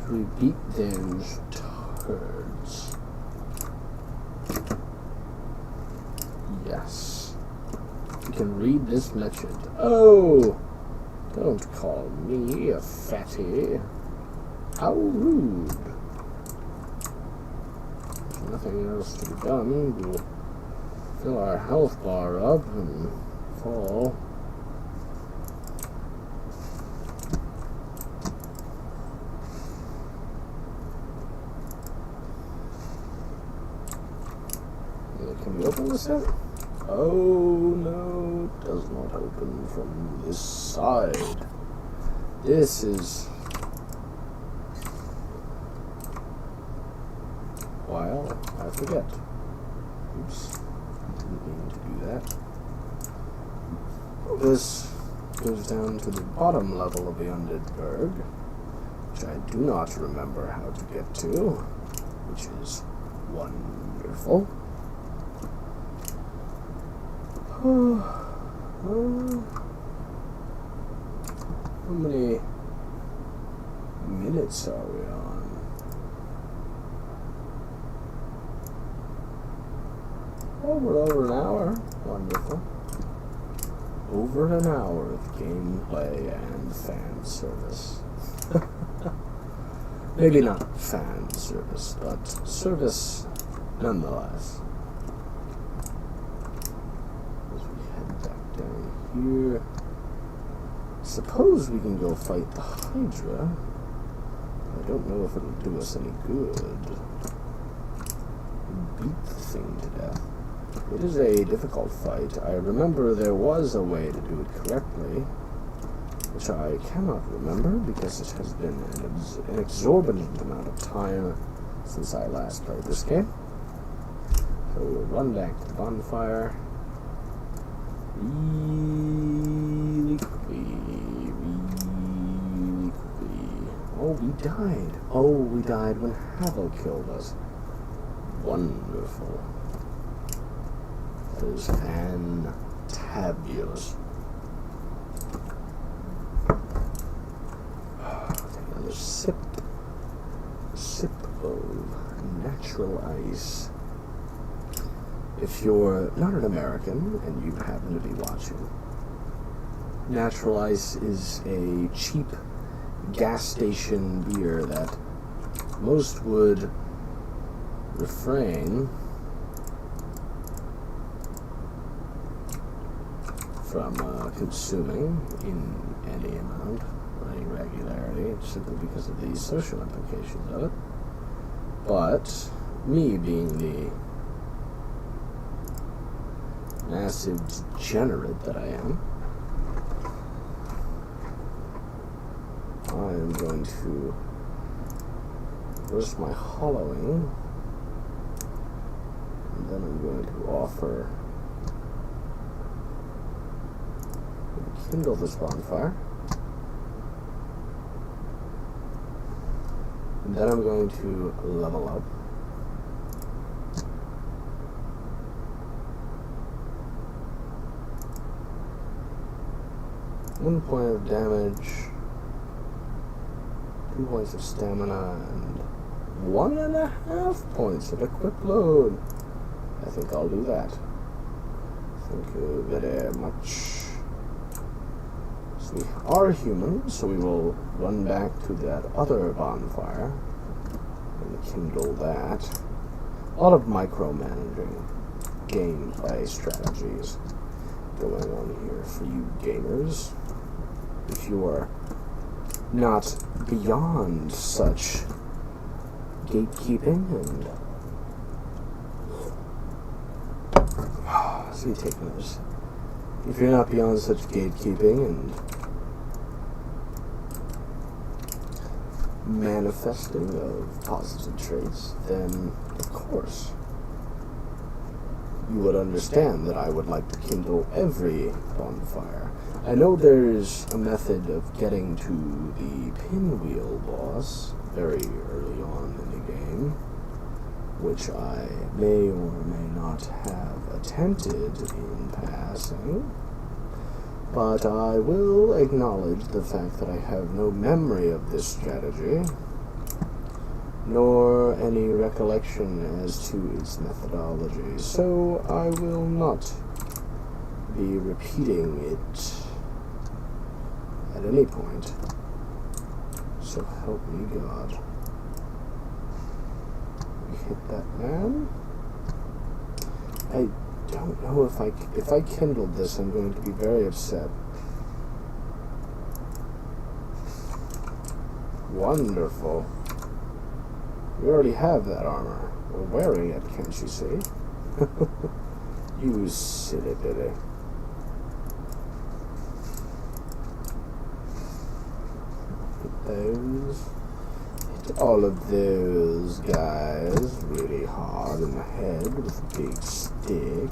We beat those turds. Yes. We can read this legend. Oh! Don't call me a fatty. How rude. There's nothing else to be done. We'll fill our health bar up and fall. Can we open this up? Oh no, it does not open from this side. This is... Well, I forget. Oops, didn't mean to do that. This goes down to the bottom level of the Undead Berg, which I do not remember how to get to, which is wonderful. How many minutes are we on? Oh, we're over an hour. Wonderful. Over an hour of gameplay and fan service. Maybe not fan service, but service nonetheless. As we head back down here, suppose we can go fight the Hydra. I don't know if it'll do us any good. Beat the thing to death. It is a difficult fight. I remember there was a way to do it correctly, which I cannot remember because it has been an exorbitant amount of time since I last played this game. So we'll run back to the bonfire really quickly. Oh, we died. Oh, we died when Havel killed us. Wonderful. That is fantabulous. Take another sip of natural ice. If you're not an American and you happen to be watching, natural ice is a cheap gas station beer that most would refrain from consuming in any amount or any regularity, simply because of the social implications of it. But me being the massive degenerate that I am, I am going to roast my hollowing, and then I'm going to offer to kindle this bonfire, and then I'm going to level up. One point of damage, 2 points of stamina, and 1.5 points of equip load. I think I'll do that. Thank you very much. So we are human, so we will run back to that other bonfire and kindle that. A lot of micromanaging gameplay strategies going on here for you gamers. If you are not beyond such gatekeeping and so you take those. If you're not beyond such gatekeeping and manifesting of positive traits, then of course you would understand that I would like to kindle every bonfire. I know there's a method of getting to the pinwheel boss very early on in the game, which I may or may not have attempted in passing, but I will acknowledge the fact that I have no memory of this strategy, nor any recollection as to its methodology, so I will not be repeating it at any point. So help me God. We hit that man. I don't know if I kindled this, I'm going to be very upset. Wonderful. We already have that armor. We're wearing it, can't you see? You silly bitty. Hit those. Hit all of those guys really hard in the head with a big stick.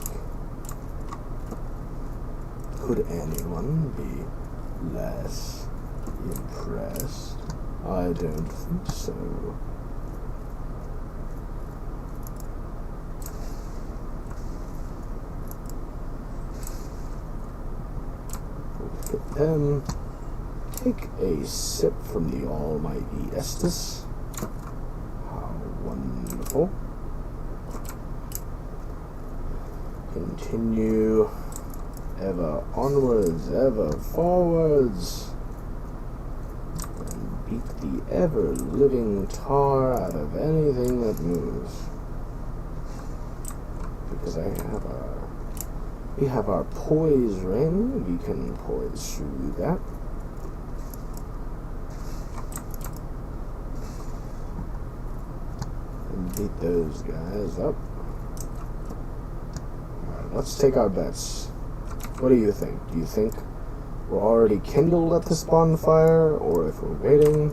Could anyone be less impressed? I don't think so. Look at them. Take a sip from the almighty Estus. How wonderful. Continue ever onwards, ever forwards, and beat the ever-living tar out of anything that moves. Because we have our poise ring, we can poise through that. And beat those guys up. Let's take our bets. What do you think? Do you think we're already kindled at this bonfire, or if we're waiting?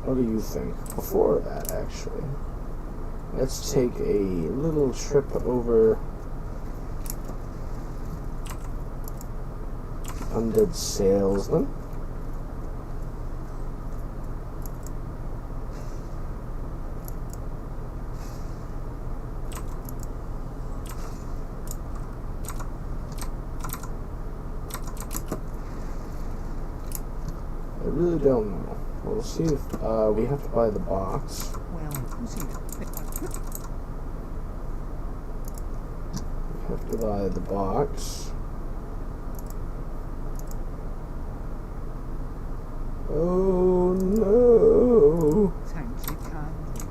What do you think? Before that, actually, let's take a little trip over Undead Salesman. I really don't know. We'll see if we have to buy the box. We have to buy the box. Oh no! Thank you kindly.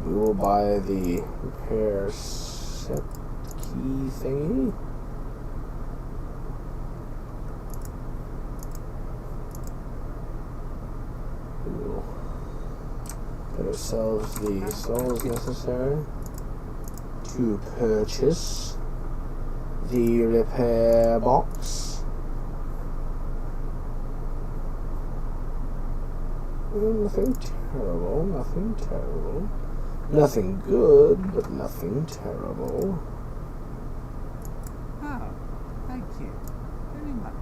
We will buy the repair set key thingy. We'll get ourselves the souls necessary to purchase the repair box. Nothing terrible, nothing terrible. Nothing good, but nothing terrible. Oh, thank you very much.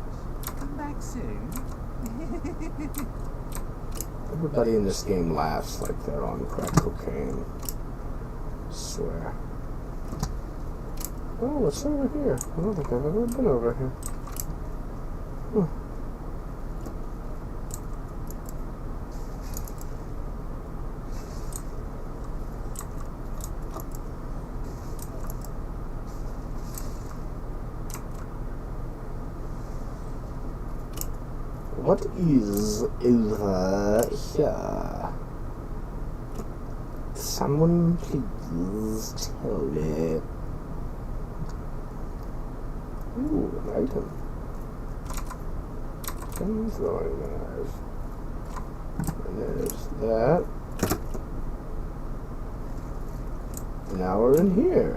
Come back soon. Everybody in this game laughs like they're on crack cocaine. I swear. Oh, what's over here? I don't think I've ever been over here. Huh. What is over here? Someone please tell me. Ooh, an item. 10 throwing knives. And there's that. Now we're in here.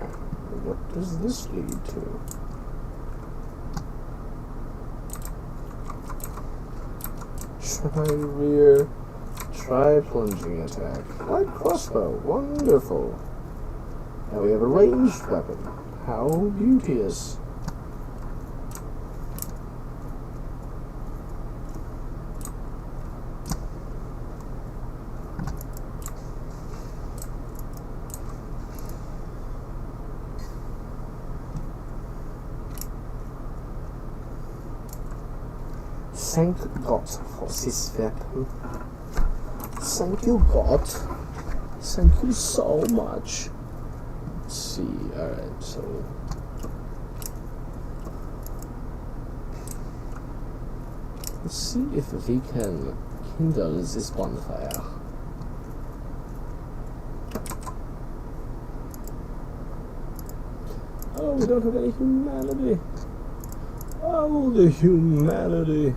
What does this lead to? Try rear, try plunging attack. Light crossbow, wonderful. Now we have a ranged weapon. How beauteous. Thank God for this weapon. Thank you, God. Thank you so much. Let's see, alright, so... let's see if we can kindle this bonfire. Oh, we don't have any humanity. Oh, the humanity.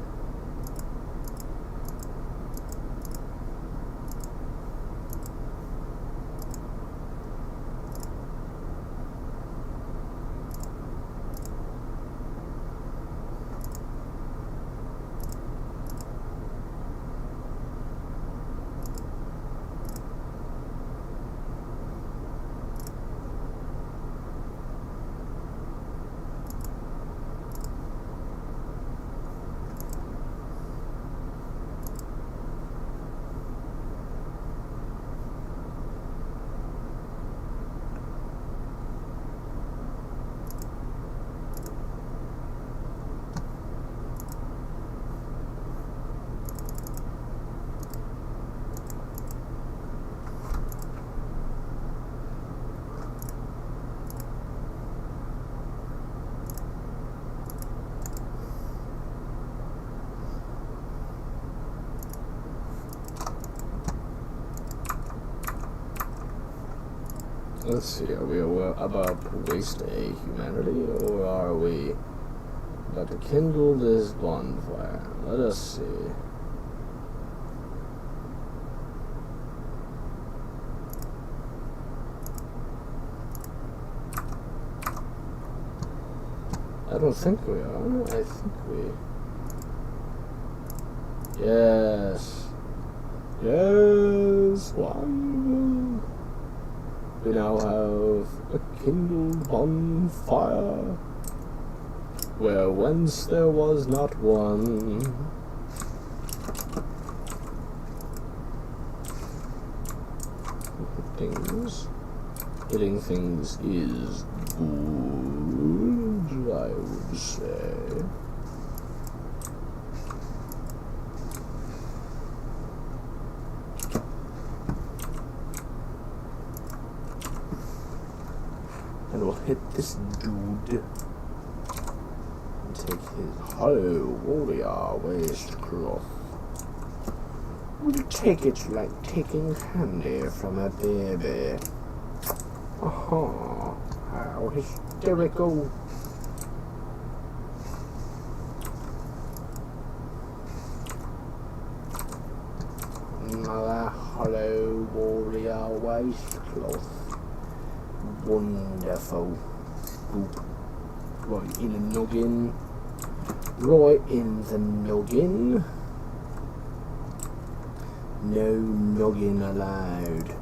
let's see. Are we about to waste a humanity, or are we about to kindle this bonfire? Let us see. I don't think we are. I think we... Yes. Yes. Wonderful. We now have a kindled bonfire, where once there was not one. Hitting things is good, I would say. And we'll hit this dude and take his hollow warrior waistcloth. We'll take it like taking candy from a baby. Aha, how hysterical. Another hollow warrior waistcloth. Wonderful. Oop. Right in the noggin. Right in the noggin. No noggin allowed.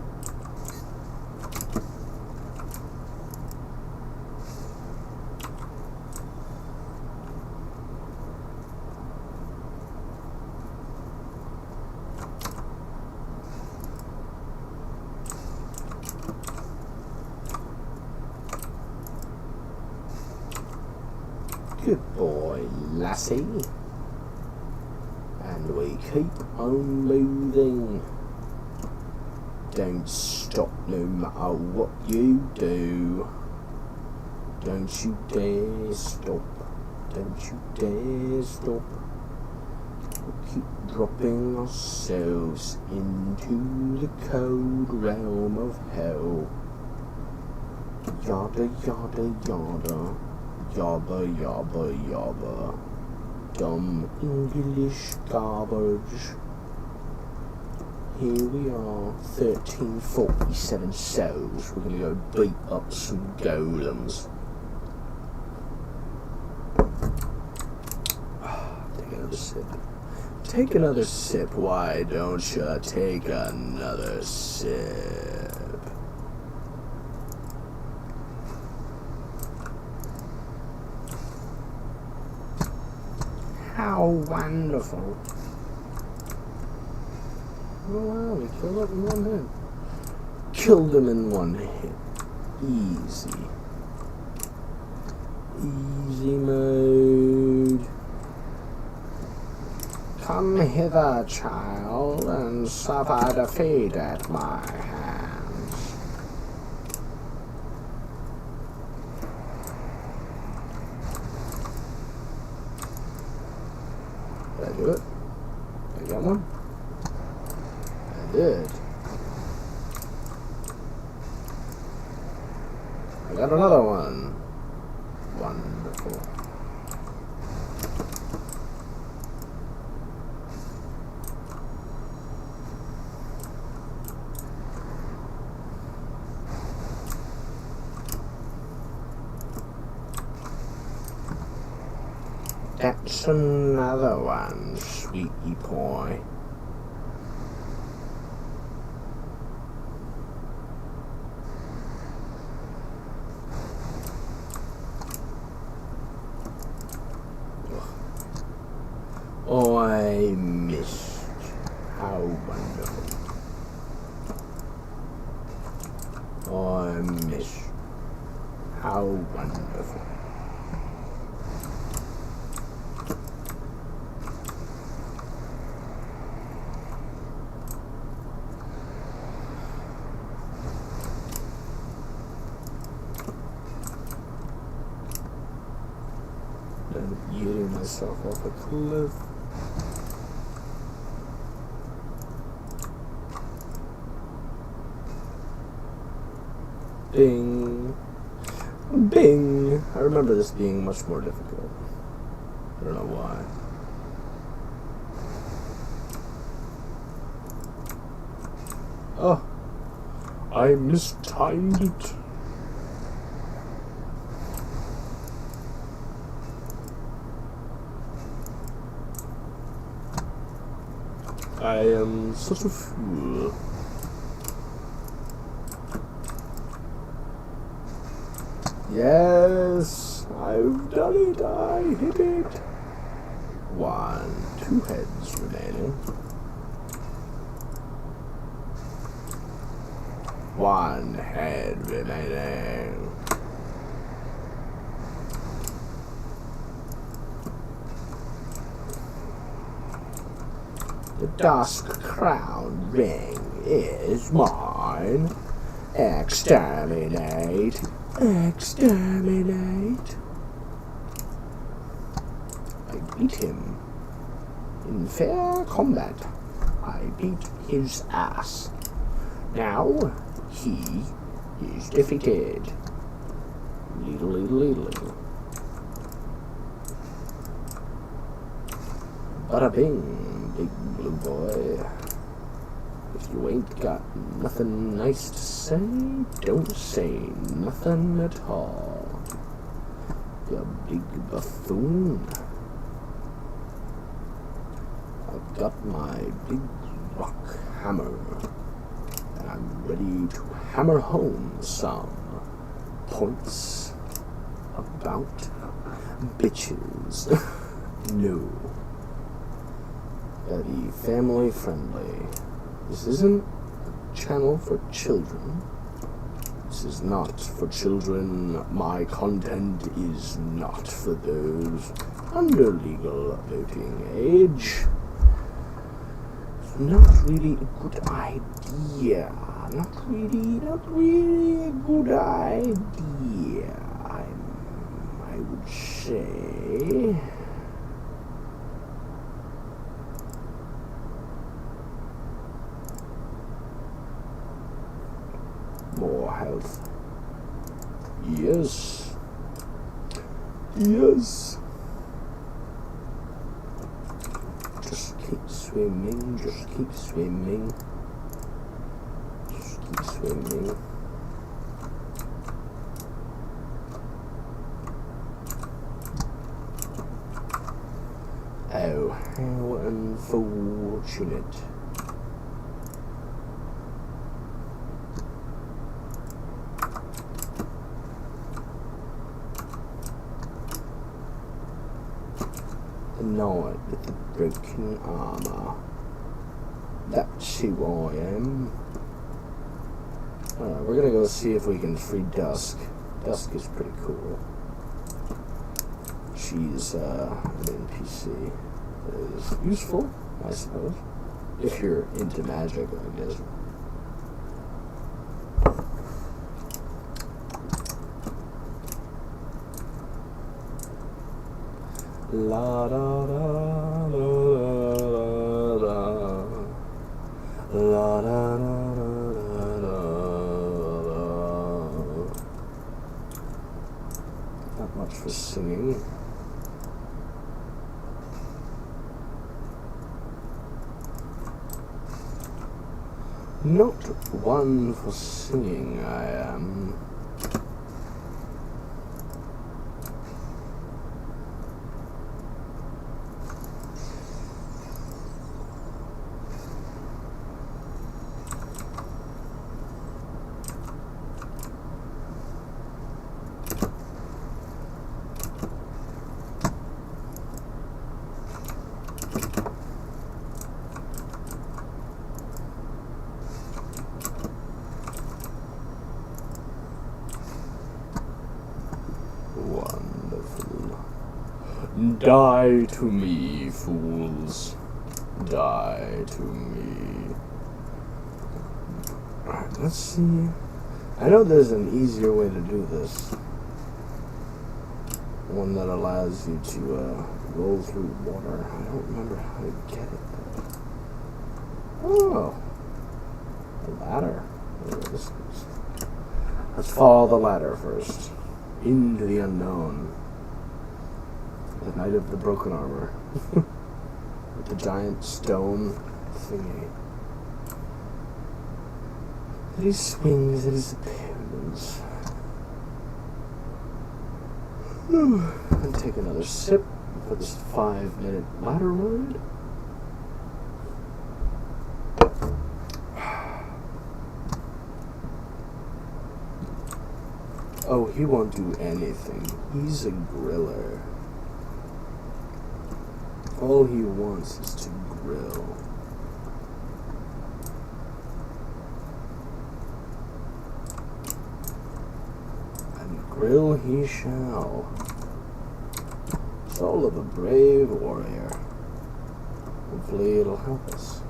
Good boy, lassie. And we keep on moving. Don't stop no matter what you do. Don't you dare stop. Don't you dare stop. We'll keep dropping ourselves into the cold realm of hell. Yada yada yada. Yabba yabba yabba. Dumb English garbage. Here we are, 1347 souls. We're gonna go beat up some golems. Take another sip. Take another sip, why don't you take another sip? How wonderful. Oh wow, we killed it in one hit. Killed him in one hit. Easy. Easy mode. Come hither, child, and suffer defeat at my hands. Did I do it? Did I get one? I did. I got another one. Wonderful. That's another one, sweetie boy. Oh, I missed. How wonderful. Oh, I missed. How wonderful. I'm eating myself off a cliff. Bing. Bing. I remember this being much more difficult. I don't know why. Oh. I mistimed it. I am such a fool. Yes, I've done it. I hit it. 2 heads remaining. 1 head remaining. The dusk crown ring is mine. Exterminate. Exterminate. I beat him. In fair combat, I beat his ass. Now, he is defeated. Leedle, leedle, leedle. Bada bing, big blue boy. If you ain't got nothing nice to say, don't say nothing at all. You big buffoon. I've got my big rock hammer, and I'm ready to hammer home some points about bitches. No. Gotta be family friendly. This isn't a channel for children. This is not for children. My content is not for those under legal voting age. It's not really a good idea. Not really a good idea. I would say. More health. Yes. Yes. Just keep swimming. Just keep swimming. Just keep swimming. Oh, how unfortunate. Knight with the broken armor. That's who I am. We're gonna go see if we can free Dusk. Dusk is pretty cool. She's an NPC that is useful, I suppose, if you're into magic, I guess. La da da da da da la da da da da. Not much for singing. Not one for singing, I am. Die to me, fools. Die to me. Alright, let's see. I know there's an easier way to do this. One that allows you to roll through water. I don't remember how to get it though. Oh. A ladder. There it is. Let's follow the ladder first. Into the unknown. The Knight of the Broken Armor. With the giant stone thingy. He swings at his opponents. And take another sip for this 5-minute ladder ride. Oh, he won't do anything. He's a griller. All he wants is to grill. And grill he shall. Soul of a brave warrior. Hopefully it'll help us.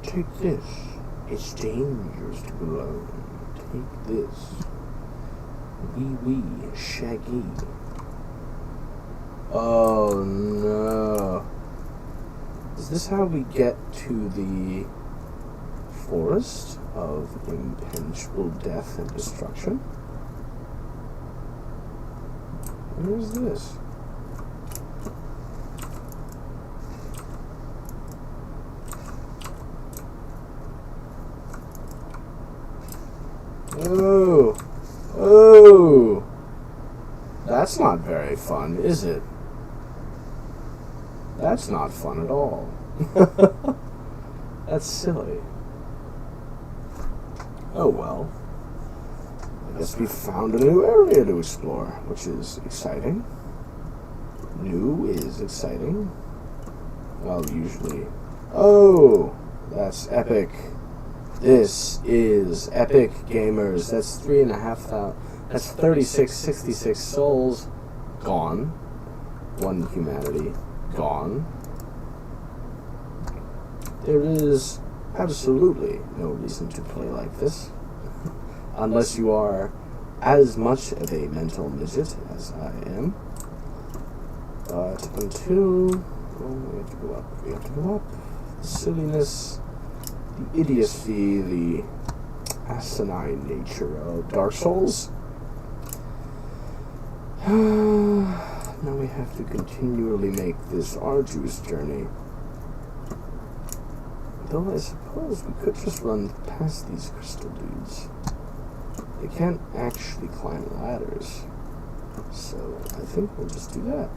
Take this. It's dangerous to go alone. Take this. Wee shaggy. Oh no. Is this how we get to the forest of impenetrable death and destruction? Where is this? Oh, oh, that's not very fun, is it? That's not fun at all. That's silly. Oh well. I guess we found a new area to explore, which is exciting. New is exciting. Well, usually. Oh, that's epic. This is epic, gamers. That's 3,500. That's 66 souls gone. 1 humanity gone. There is absolutely no reason to play like this. Unless you are as much of a mental midget as I am. But until... Oh, we have to go up. We have to go up. The silliness, the idiocy, the asinine nature of Dark Souls. Now we have to continually make this arduous journey. Though I suppose we could just run past these crystal dudes. They can't actually climb ladders, so I think we'll just do that.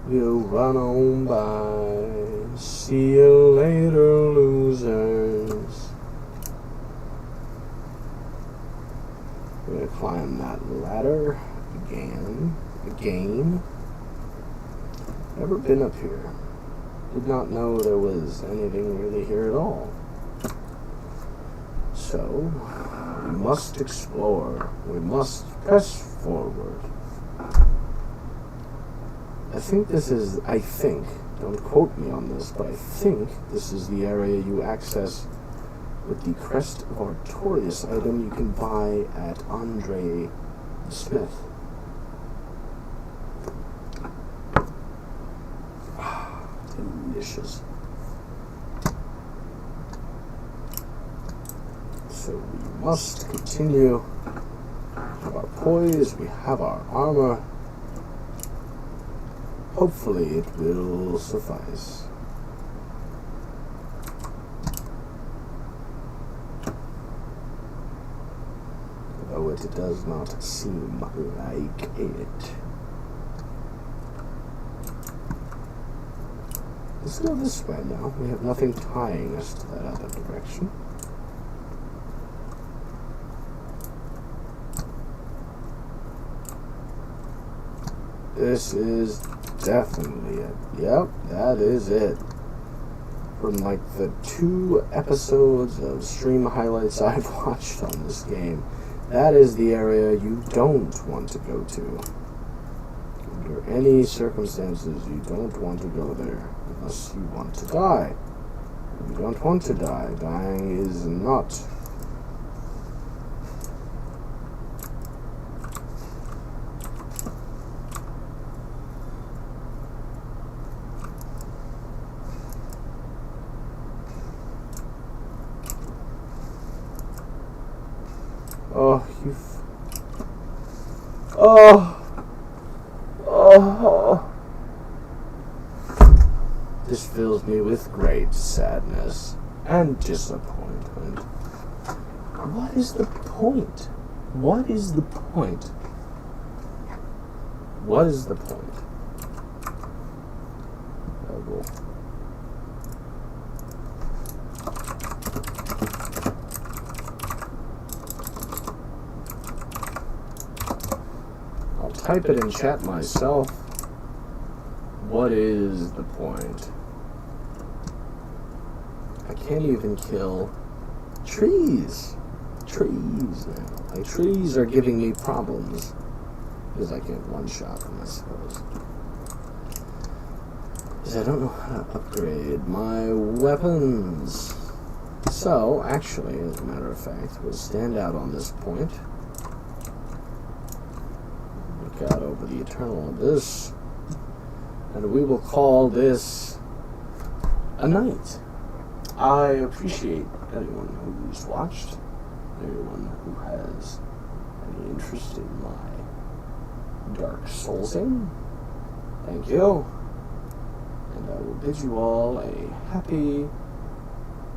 We'll run on by. See you later, losers. We're gonna climb that ladder again. Never been up here. Did not know there was anything really here at all. So, we must explore. We must press forward. I think, don't quote me on this, but I think this is the area you access with the Crest of Artorias item you can buy at Andre the Smith. Delicious. So we must continue. We have our poise, we have our armor. Hopefully it will suffice. Though it does not seem like it. Let's go this way now. We have nothing tying us to that other direction. This is definitely it. Yep, that is it. From like the 2 episodes of stream highlights I've watched on this game, that is the area you don't want to go to. Under any circumstances, you don't want to go there. Unless you want to die. You don't want to die. Dying is not. Oh, you... Oh! Oh! This fills me with great sadness and disappointment. What is the point? What is the point? What is the point? I'll type it in chat myself. What is the point? I can't even kill trees. Trees now. My trees are giving me problems. Because I can't one-shot them, I suppose. Because I don't know how to upgrade my weapons. So, actually, as a matter of fact, we'll stand out on this point. Look out over the eternal abyss. And we will call this a night. I appreciate anyone who's watched, anyone who has any interest in my Dark Soulsing. Thank you. And I will bid you all a happy